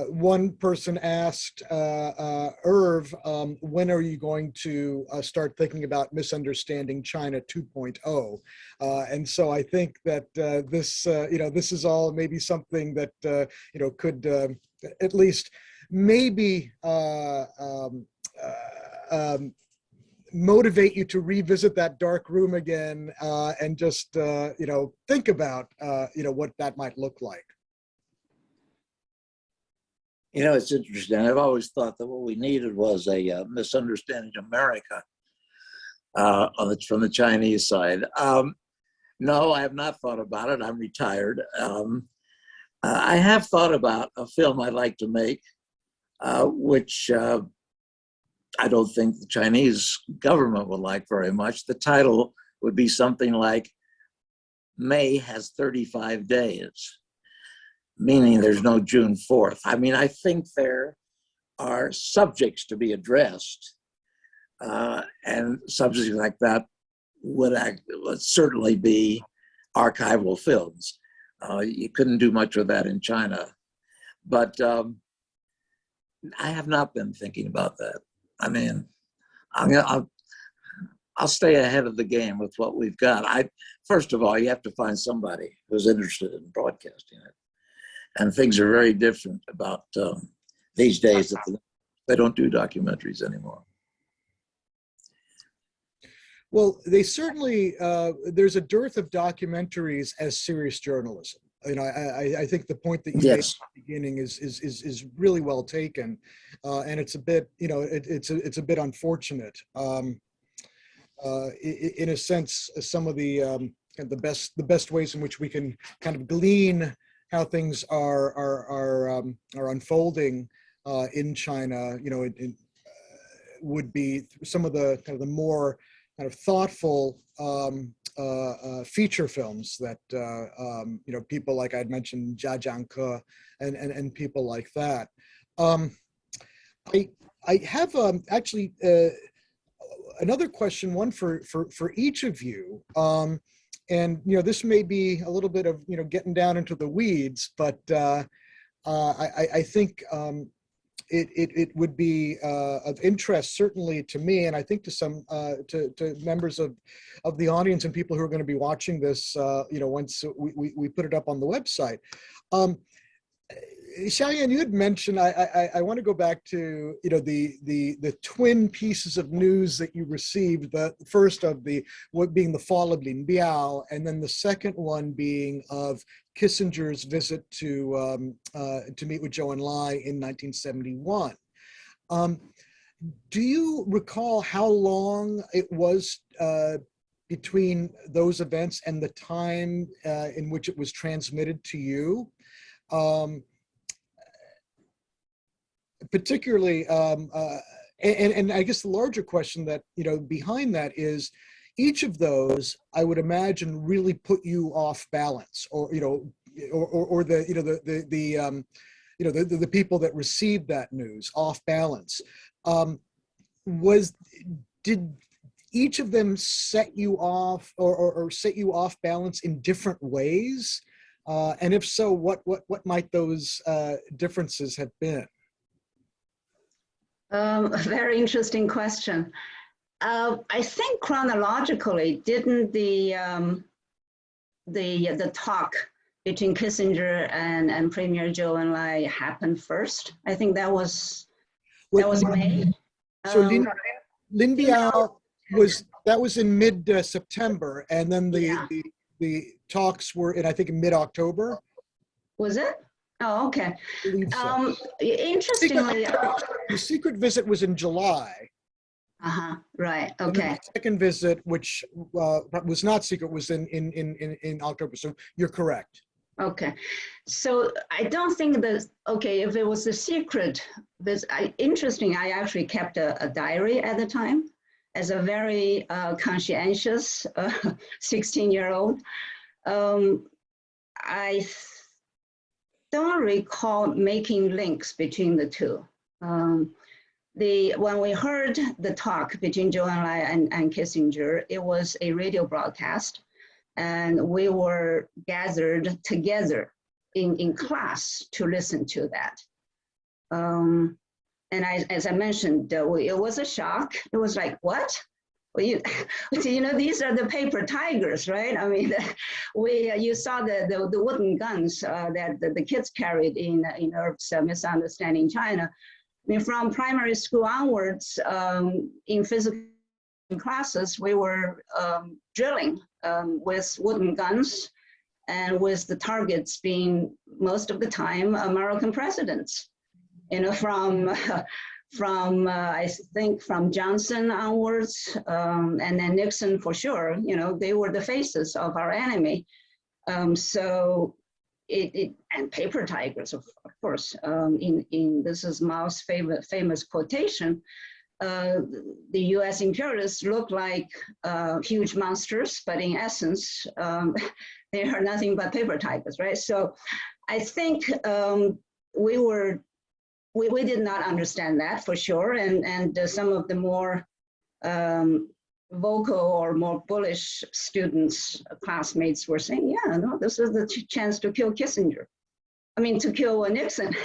One person asked Irv, when are you going to start thinking about Misunderstanding China 2.0? And so I think that this is all maybe something that could at least maybe motivate you to revisit that dark room again and just think about what that might look like. It's interesting. I've always thought that what we needed was a Misunderstanding America from the Chinese side. No, I have not thought about it. I'm retired. I have thought about a film I'd like to make, which I don't think the Chinese government would like very much. The title would be something like May Has 35 Days. Meaning there's no June 4th. I mean, I think there are subjects to be addressed, and subjects like that would certainly be archival films. You couldn't do much of that in China. But I have not been thinking about that. I mean, I'll stay ahead of the game with what we've got. First of all, you have to find somebody who's interested in broadcasting it. And things are very different about these days that they don't do documentaries anymore. Well, they certainly, there's a dearth of documentaries as serious journalism. I think the point that you made at the beginning is really well taken, and it's a bit, it's a bit unfortunate. In a sense, some of the best ways in which we can kind of glean how things are unfolding in China, would be some of the kind of the more kind of thoughtful feature films that people like I'd mentioned, Jia Jiangke and people like that. I have actually another question, one for each of you. And this may be a little bit of getting down into the weeds, but I think it would be of interest certainly to me, and I think to some to members of the audience and people who are going to be watching this, once we put it up on the website. Xioyan, you had mentioned, I want to go back to, the twin pieces of news that you received, the first of what being the fall of Lin Biao, and then the second one being of Kissinger's visit to meet with Zhou Enlai in 1971. Do you recall how long it was between those events and the time in which it was transmitted to you? Particularly, and I guess the larger question that, behind that is, each of those, I would imagine, really put you off balance, or the people that received that news off balance. Did each of them set you off or set you off balance in different ways? And if so, what might those differences have been? A very interesting question. I think chronologically, didn't the talk between Kissinger and Premier Zhou Enlai happen first? I think that was May. So Lin Biao was in mid-September, and then the talks were in, I think, in mid-October. Was it? Oh, okay. I believe so. Interestingly, the secret visit was in July. Right. Okay. The second visit, which was not secret, was in October. So you're correct. Okay. So I don't think that, if it was a secret, interesting, I actually kept a diary at the time as a very conscientious 16-year-old. I don't recall making links between the two. When we heard the talk between Zhou Enlai and Kissinger, it was a radio broadcast, and we were gathered together in class to listen to that. And as I mentioned, it was a shock. It was like, what? Well, these are the paper tigers, right? I mean, you saw the wooden guns that the kids carried in Irv's Misunderstanding China. I mean, from primary school onwards, in physical classes, we were drilling with wooden guns, and with the targets being most of the time American presidents. From I think from Johnson onwards, and then Nixon for sure. They were the faces of our enemy. So and paper tigers, of course. This is Mao's famous quotation. The U.S. imperialists look like huge monsters, but in essence, they are nothing but paper tigers, right? So I think we did not understand that for sure, and some of the more vocal or more bullish students, classmates were saying, yeah, no, this is the chance to kill Kissinger. I mean, to kill Nixon.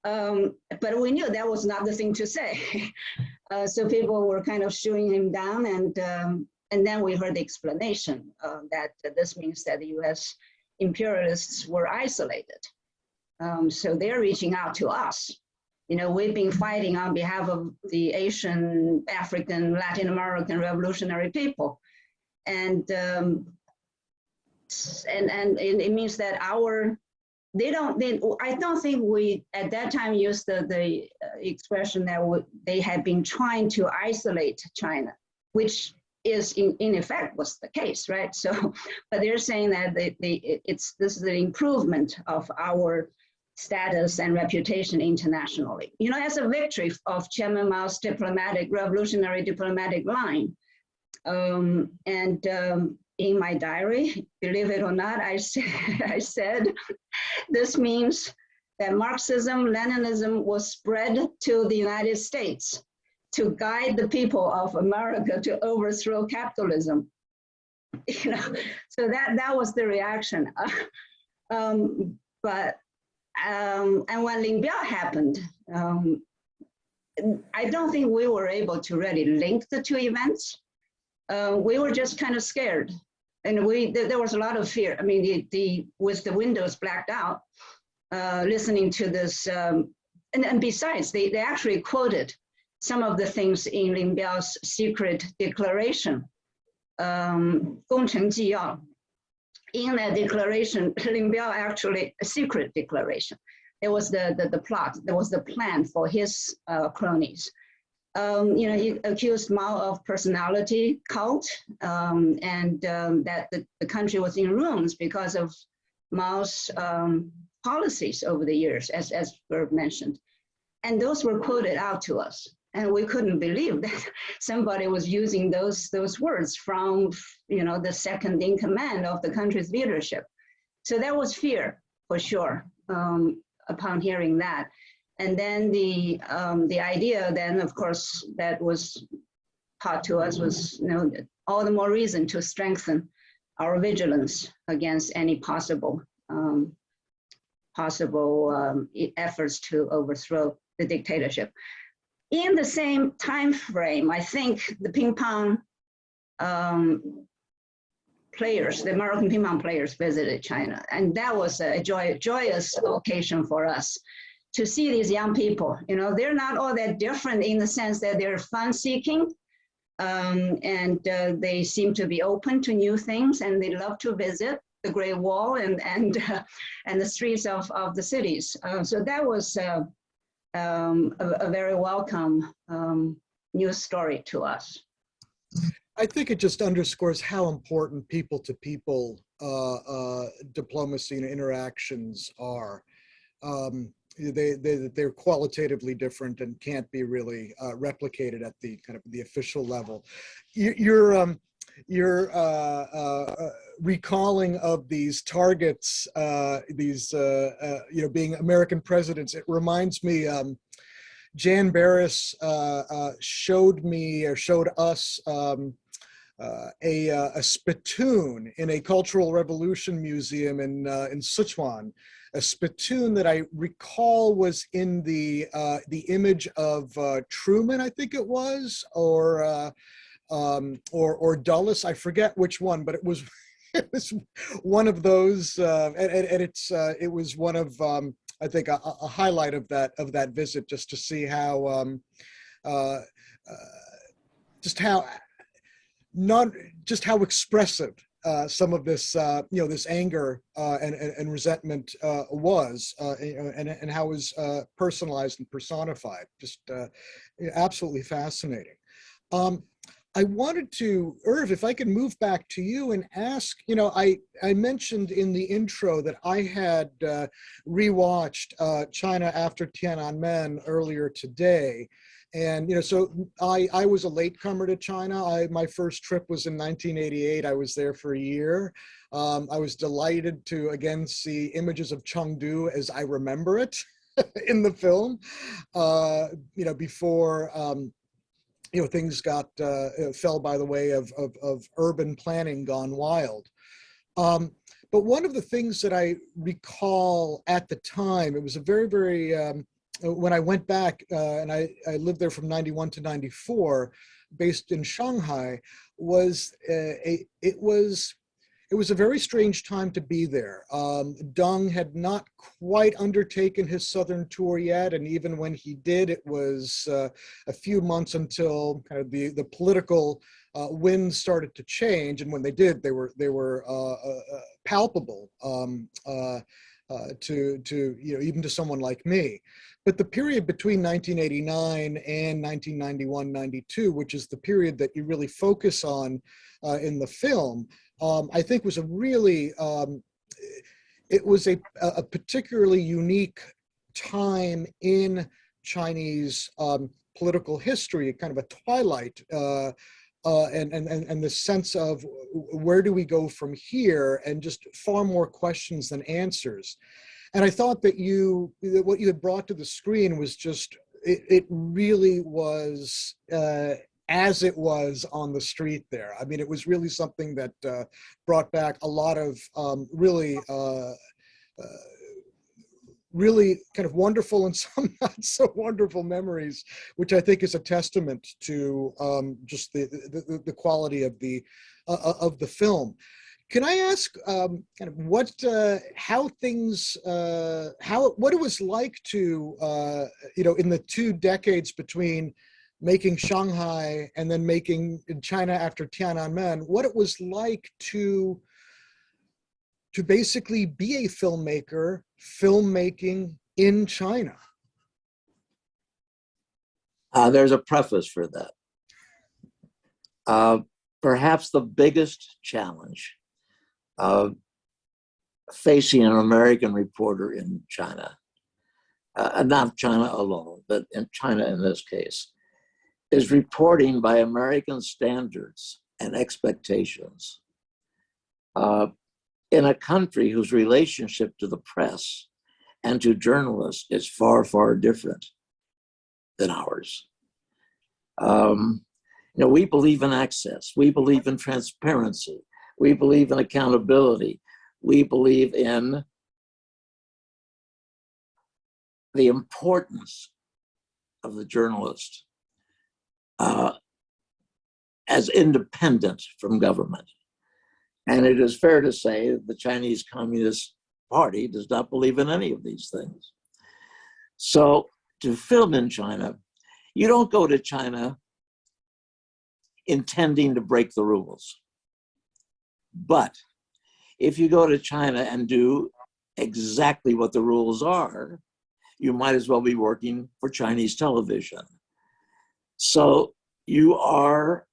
But we knew that was not the thing to say. So people were kind of shooing him down, and then we heard the explanation that this means that the U.S. imperialists were isolated. So they're reaching out to us. We've been fighting on behalf of the Asian, African, Latin American revolutionary people, and it means that I don't think we at that time used the expression that they had been trying to isolate China, which is in effect was the case, right? So, but they're saying that this is an improvement of our status and reputation internationally. As a victory of Chairman Mao's revolutionary diplomatic line. In my diary, believe it or not, I said, this means that Marxism, Leninism was spread to the United States to guide the people of America to overthrow capitalism. So that was the reaction. And when Lin Biao happened, I don't think we were able to really link the two events. We were just kind of scared, and there was a lot of fear. I mean, with the windows blacked out, listening to this, and besides, they actually quoted some of the things in Lin Biao's secret declaration, 工程纪要. In that declaration, Lin Biao actually, a secret declaration. It was the plot, there was the plan for his cronies. He accused Mao of personality cult, and that the country was in ruins because of Mao's policies over the years, as Herb mentioned. And those were quoted out to us. And we couldn't believe that somebody was using those words from, the second in command of the country's leadership. So there was fear, for sure, upon hearing that. And then the idea then, of course, that was taught to us was, all the more reason to strengthen our vigilance against any possible efforts to overthrow the dictatorship. In the same time frame, I think the ping pong players, the American ping pong players visited China. And that was a joyous occasion for us to see these young people. They're not all that different in the sense that they're fun-seeking, and they seem to be open to new things, and they love to visit the Great Wall and the streets of the cities. So that was a very welcome news story to us. I think it just underscores how important people-to-people diplomacy and interactions are. They're qualitatively different and can't be really replicated at the kind of the official level. Your recalling of these targets, being American presidents, it reminds me. Jan Barris showed us a spittoon in a Cultural Revolution Museum in Sichuan. A spittoon that I recall was in the image of Truman, I think it was, or Dulles, I forget which one, but it was one of those, and it was one of I think a highlight of that visit, just to see how how expressive some of this this anger and resentment was, and how it was personalized and personified. Just absolutely fascinating. I wanted to, Irv, if I could move back to you and ask, I mentioned in the intro that I had rewatched China After Tiananmen earlier today. And, so I was a latecomer to China. My first trip was in 1988. I was there for a year. I was delighted to again see images of Chengdu as I remember it in the film, before, things fell by the way of urban planning gone wild. But one of the things that I recall at the time, it was a very, very, when I went back and I lived there from 91 to 94, based in Shanghai, it was a very strange time to be there. Deng had not quite undertaken his southern tour yet, and even when he did, it was a few months until kind of the political winds started to change. And when they did, they were palpable to even to someone like me. But the period between 1989 and 1991-92, which is the period that you really focus on in the film, I think was a really, it was a particularly unique time in Chinese political history, kind of a twilight, and the sense of where do we go from here, and just far more questions than answers. And I thought that what you had brought to the screen was just, it really was as it was on the street there. I mean, it was really something that brought back a lot of really really kind of wonderful and some not so wonderful memories, which I think is a testament to just the quality of the film. Can I ask kind of what how things what it was like to in the 2 decades between making Shanghai and then making in China after Tiananmen, what it was like to basically be a filmmaker, filmmaking in China? There's a preface for that. Perhaps the biggest challenge facing an American reporter in China, not China alone, but in China in this case, is reporting by American standards and expectations in a country whose relationship to the press and to journalists is far, far different than ours. We believe in access. We believe in transparency. We believe in accountability. We believe in the importance of the journalist as independent from government. And it is fair to say that the Chinese Communist Party does not believe in any of these things. So to film in China, you don't go to China intending to break the rules. But if you go to China and do exactly what the rules are, you might as well be working for Chinese television. So you are,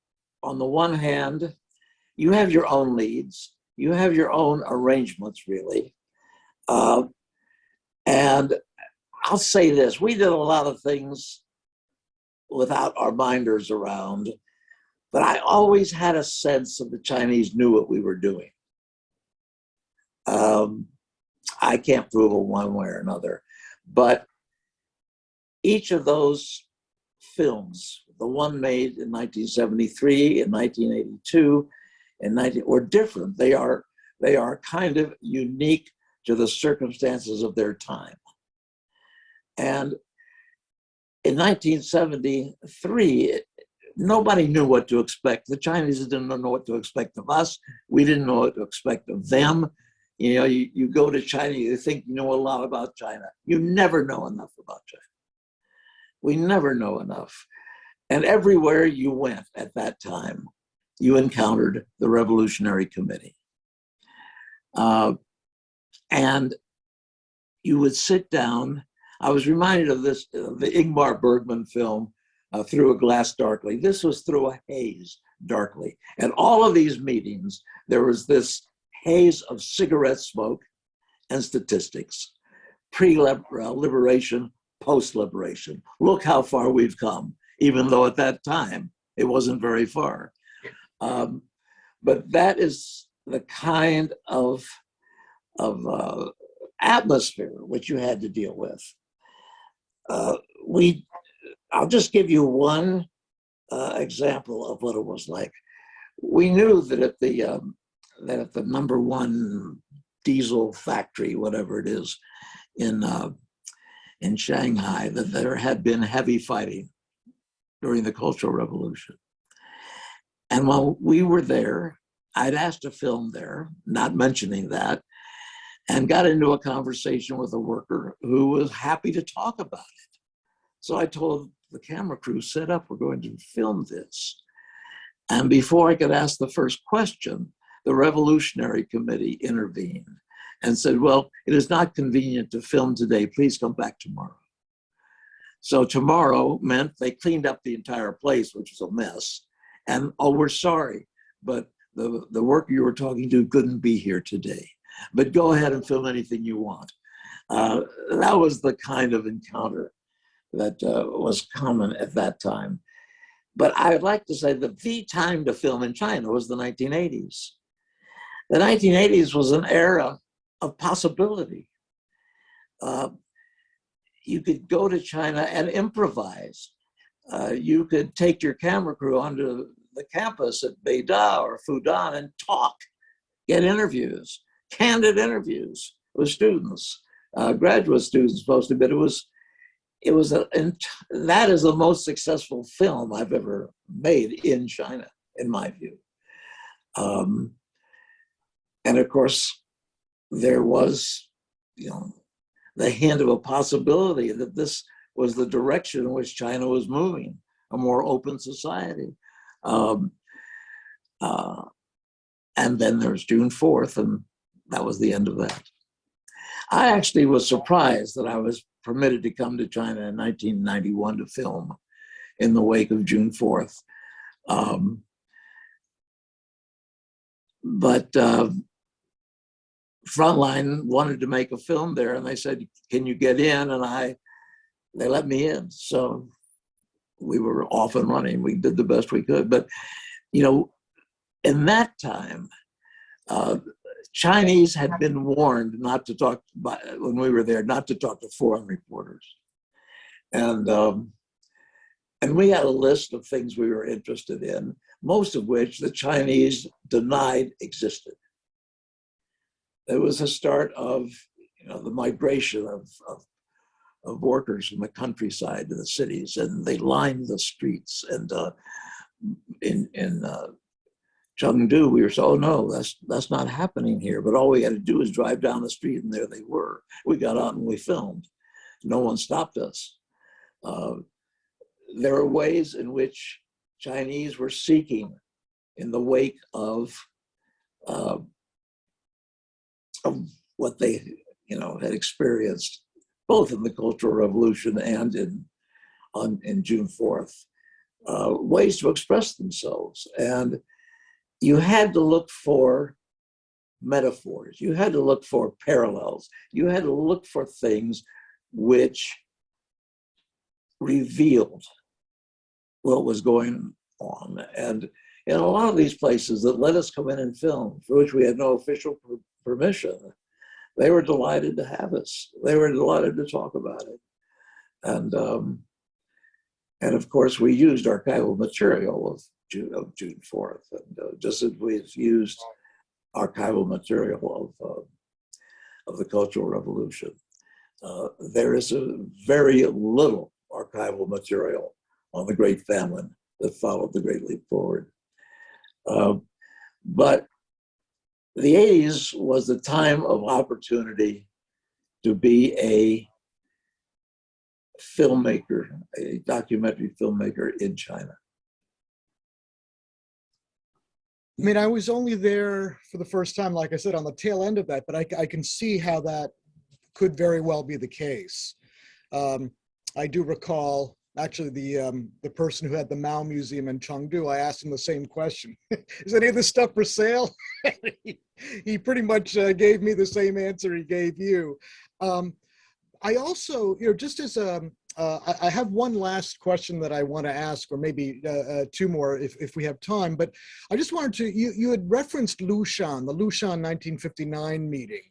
on the one hand, you have your own leads, you have your own arrangements, really. And I'll say this, we did a lot of things without our minders around, but I always had a sense that the Chinese knew what we were doing. I can't prove it one way or another, but each of those films, the one made in 1973, in 1982, were different. They are kind of unique to the circumstances of their time. And in 1973, nobody knew what to expect. The Chinese didn't know what to expect of us. We didn't know what to expect of them. You go to China, you think you know a lot about China. You never know enough about China. We never know enough. And everywhere you went at that time, you encountered the Revolutionary Committee. And you would sit down. I was reminded of this, the Ingmar Bergman film, Through a Glass Darkly. This was Through a Haze Darkly. And all of these meetings, there was this haze of cigarette smoke and statistics, pre-liberation, post-liberation. Look how far we've come, even though at that time it wasn't very far. But that is the kind of atmosphere which you had to deal with. I'll just give you one example of what it was like. We knew that at the number one diesel factory, whatever it is, in Shanghai, that there had been heavy fighting during the Cultural Revolution. And while we were there, I'd asked to film there, not mentioning that, and got into a conversation with a worker who was happy to talk about it. So I told the camera crew, set up, we're going to film this. And before I could ask the first question, the Revolutionary Committee intervened and said, well, it is not convenient to film today. Please come back tomorrow. So tomorrow meant they cleaned up the entire place, which was a mess. And, oh, we're sorry, but the worker you were talking to couldn't be here today. But go ahead and film anything you want. That was the kind of encounter that was common at that time. But I'd like to say that the time to film in China was the 1980s. The 1980s was an era of possibility. You could go to China and improvise. You could take your camera crew onto the campus at Beida or Fudan and talk, get interviews, candid interviews with students, graduate students supposed to, but that is the most successful film I've ever made in China, in my view. And of course, there was, the hint of a possibility that this was the direction in which China was moving, a more open society. And then there was June 4th, and that was the end of that. I actually was surprised that I was permitted to come to China in 1991 to film in the wake of June 4th. But Frontline wanted to make a film there, and they said, "Can you get in?" And they let me in. So we were off and running. We did the best we could. But, in that time, Chinese had been warned not to talk, when we were there, not to talk to foreign reporters. And we had a list of things we were interested in, most of which the Chinese denied existed. It was a start of the migration of workers from the countryside to the cities, and they lined the streets. And in Chengdu, we were saying, "Oh no, that's not happening here." But all we had to do was drive down the street, and there they were. We got out and we filmed. No one stopped us. There are ways in which Chinese were seeking, in the wake of what they had experienced, both in the Cultural Revolution and in June 4th, ways to express themselves. And you had to look for metaphors. You had to look for parallels. You had to look for things which revealed what was going on. And in a lot of these places that let us come in and film, for which we had no official permission, they were delighted to have us. They were delighted to talk about it. And of course, we used archival material of June 4th, and just as we've used archival material of the Cultural Revolution. There is a very little archival material on the Great Famine that followed the Great Leap Forward. But the 80s was the time of opportunity to be a filmmaker, a documentary filmmaker in China. I mean, I was only there for the first time, like I said, on the tail end of that, but I can see how that could very well be the case. I do recall, actually, the person who had the Mao Museum in Chengdu, I asked him the same question. Is any of this stuff for sale? He pretty much gave me the same answer he gave you. I also, just as I have one last question that I want to ask, or maybe two more if we have time, but I just wanted to, you had referenced Lushan, the Lushan 1959 meeting.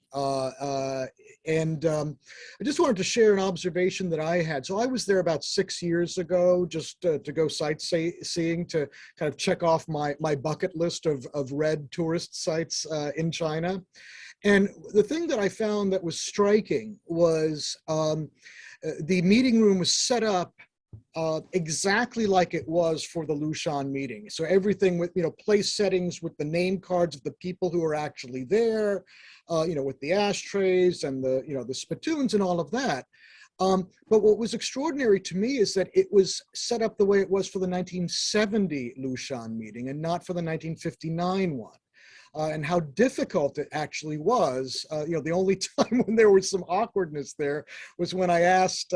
And I just wanted to share an observation that I had. So I was there about 6 years ago, just to go sightseeing, to kind of check off my bucket list of red tourist sites in China. And the thing that I found that was striking was the meeting room was set up exactly like it was for the Lushan meeting. So everything with, place settings with the name cards of the people who are actually there, with the ashtrays and the spittoons and all of that. But what was extraordinary to me is that it was set up the way it was for the 1970 Lushan meeting and not for the 1959 one. And how difficult it actually was. The only time when there was some awkwardness there was when I asked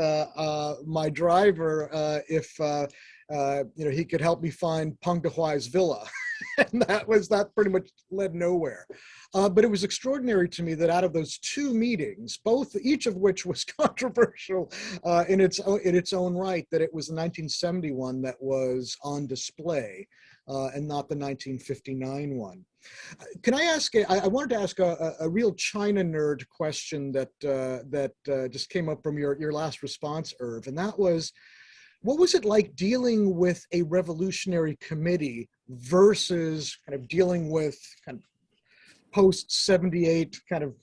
my driver if he could help me find Peng Dehuai's villa. And that pretty much led nowhere. But it was extraordinary to me that out of those two meetings, each of which was controversial in its own right, that it was the 1971 that was on display and not the 1959 one. Can I ask? I wanted to ask a real China nerd question that just came up from your last response, Irv, and that was, what was it like dealing with a revolutionary committee versus kind of dealing with kind of post-78 kind of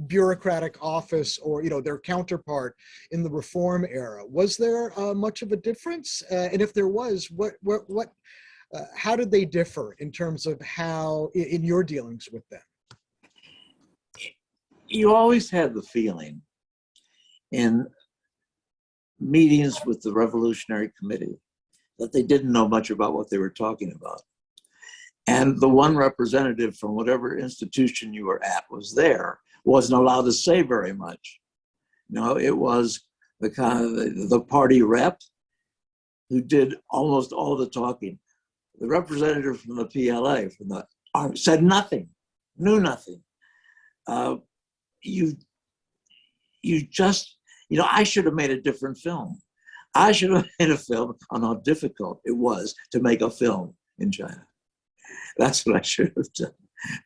bureaucratic office, or their counterpart in the reform era. Was there much of a difference? And if there was, how did they differ in terms of how in your dealings with them? You always had the feeling in meetings with the Revolutionary Committee that they didn't know much about what they were talking about. And the one representative from whatever institution you were at wasn't allowed to say very much. It was the kind of the party rep who did almost all the talking. The representative from the PLA, from the army, said nothing, knew nothing. You just, I should have made a different film. I should have made a film on how difficult it was to make a film in China. That's what I should have done.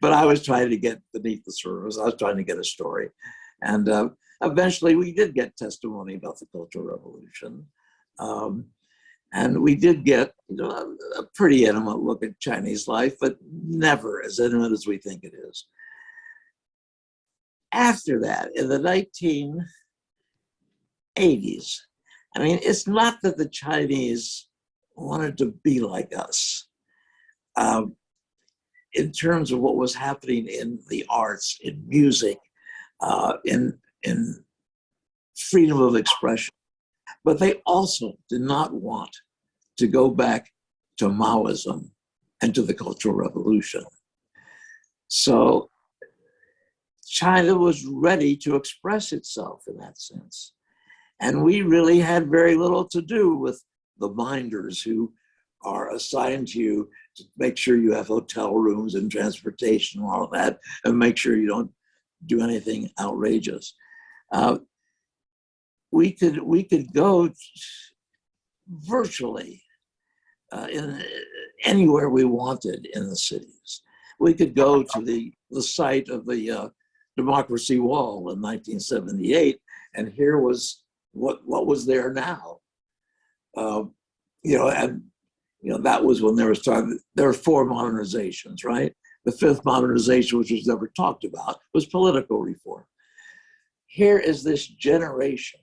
But I was trying to get beneath the surface. I was trying to get a story. And eventually we did get testimony about the Cultural Revolution. And we did get a pretty intimate look at Chinese life, but never as intimate as we think it is. After that, in the 1980s, it's not that the Chinese wanted to be like us. In terms of what was happening in the arts, in music, in freedom of expression. But they also did not want to go back to Maoism and to the Cultural Revolution. So China was ready to express itself in that sense. And we really had very little to do with the minders who are assigned to you to make sure you have hotel rooms and transportation and all of that, and make sure you don't do anything outrageous. We could go virtually in anywhere we wanted in the cities. We could go to the site of the Democracy Wall in 1978, and here was what was there now. That was when there was time. There were 4 modernizations, right? The 5th modernization, which was never talked about, was political reform. Here is this generation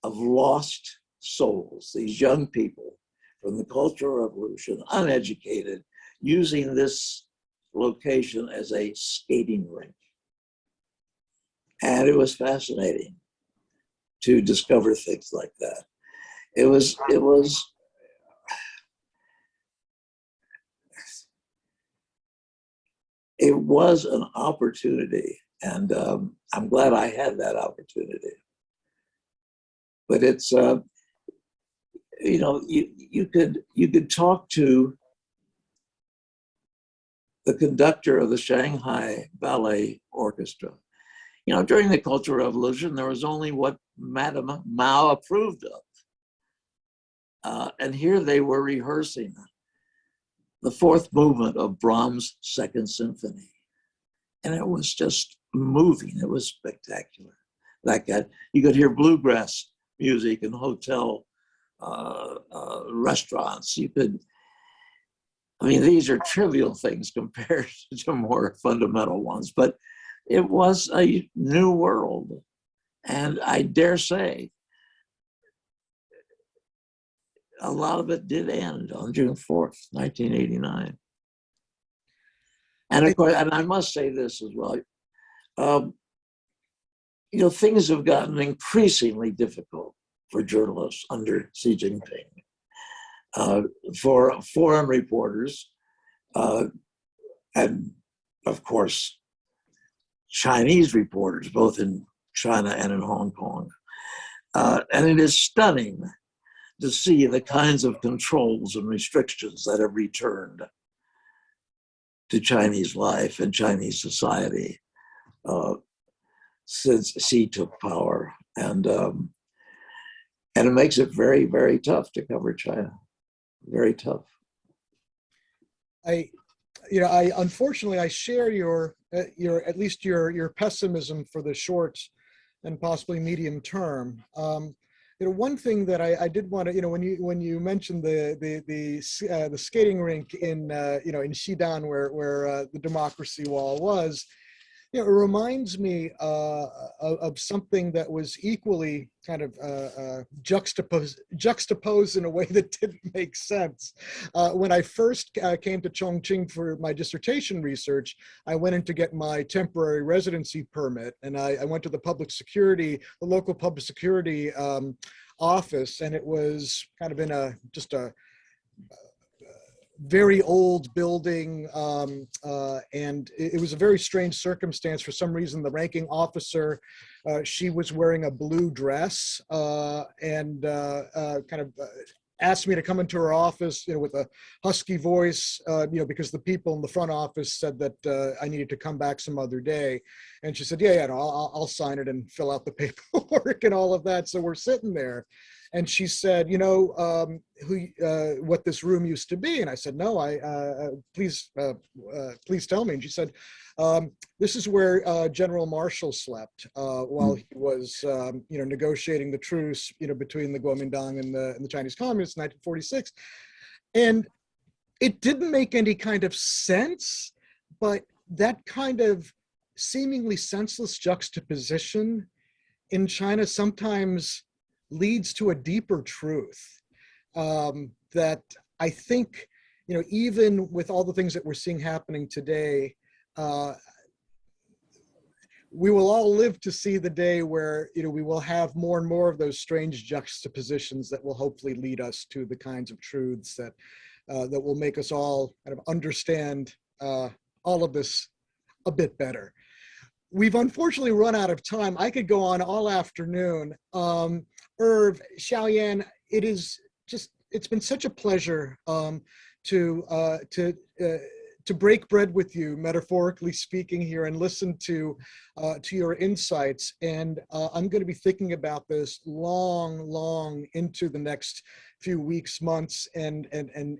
of lost souls, these young people from the Cultural Revolution, uneducated, using this location as a skating rink. And it was fascinating to discover things like that. It was an opportunity, and I'm glad I had that opportunity. But it's you could talk to the conductor of the Shanghai Ballet Orchestra. During the Cultural Revolution, there was only what Madame Mao approved of. And here they were rehearsing the 4th movement of Brahms' 2nd Symphony. And it was just moving. It was spectacular. You could hear bluegrass music in hotel restaurants. These are trivial things compared to more fundamental ones, but it was a new world. And I dare say, a lot of it did end on June 4th, 1989. And of course, and I must say this as well, things have gotten increasingly difficult for journalists under Xi Jinping. For foreign reporters, and of course, Chinese reporters, both in China and in Hong Kong. And it is stunning to see the kinds of controls and restrictions that have returned to Chinese life and Chinese society since Xi took power. And it makes it very, very tough to cover China. Very tough. Unfortunately, I share your at least your pessimism for the short and possibly medium term. one thing that I did want to, when you mentioned the skating rink in in Xidan where the democracy wall was, it reminds me of something that was equally kind of juxtaposed in a way that didn't make sense. When I first came to Chongqing for my dissertation research, I went in to get my temporary residency permit, and I went to the local public security office, and it was kind of in just a very old building, and it was a very strange circumstance. For some reason, the ranking officer, she was wearing a blue dress, and kind of asked me to come into her office, with a husky voice, because the people in the front office said that I needed to come back some other day. And she said, yeah, no, I'll sign it and fill out the paperwork and all of that. So we're sitting there. And she said, what this room used to be? And I said, no, please tell me. And she said, this is where General Marshall slept while he was, negotiating the truce, between the Kuomintang and the Chinese Communists in 1946. And it didn't make any kind of sense, but that kind of seemingly senseless juxtaposition in China sometimes leads to a deeper truth that I think, even with all the things that we're seeing happening today, we will all live to see the day where, we will have more and more of those strange juxtapositions that will hopefully lead us to the kinds of truths that will make us all kind of understand all of this a bit better. We've unfortunately run out of time. I could go on all afternoon. Irv, Xioyan, it's been such a pleasure to break bread with you, metaphorically speaking here, and listen to your insights. And I'm going to be thinking about this long into the next few weeks, months, and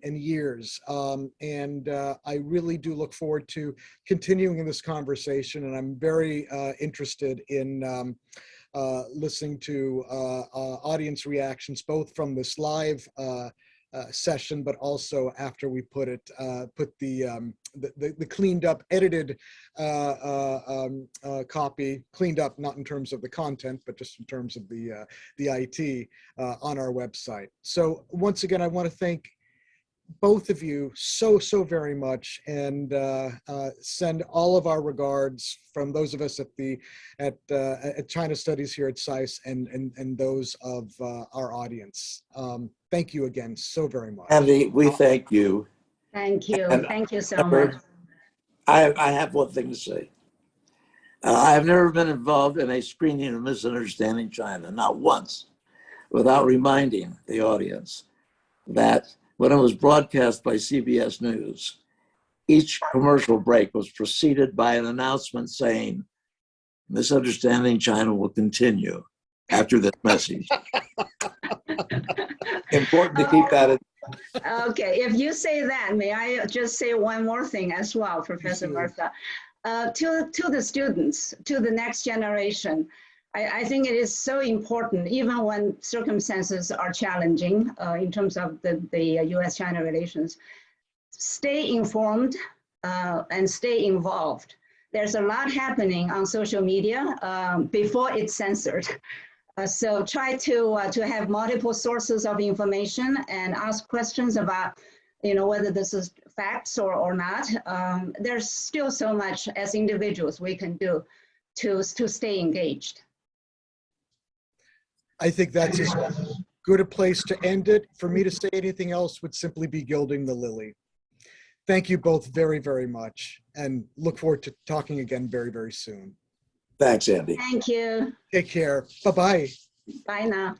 years. I really do look forward to continuing this conversation, and I'm very interested in listening to audience reactions, both from this live session, but also after we put the cleaned up, edited copy, cleaned up not in terms of the content, but just in terms of the IT on our website. So once again, I want to thank both of you so very much, and send all of our regards from those of us at China Studies here at SAIS, and those of our audience. Thank you again so very much. Andy, we thank you. Thank you. And Thank you so much. I have one thing to say. I have never been involved in a screening of Misunderstanding China, not once, without reminding the audience that when it was broadcast by CBS News, each commercial break was preceded by an announcement saying, Misunderstanding China will continue after this message. Important to keep that in. Okay, if you say that, may I just say one more thing as well, Professor Mertha? To the students, to the next generation, I think it is so important, even when circumstances are challenging in terms of the US-China relations, stay informed and stay involved. There's a lot happening on social media before it's censored. So try to have multiple sources of information and ask questions about, whether this is facts or not. There's still so much as individuals we can do to stay engaged. I think that's as good a place to end it. For me to say anything else would simply be gilding the lily. Thank you both very much, and look forward to talking again very soon. Thanks, Andy. Thank you. Take care. Bye-bye. Bye now.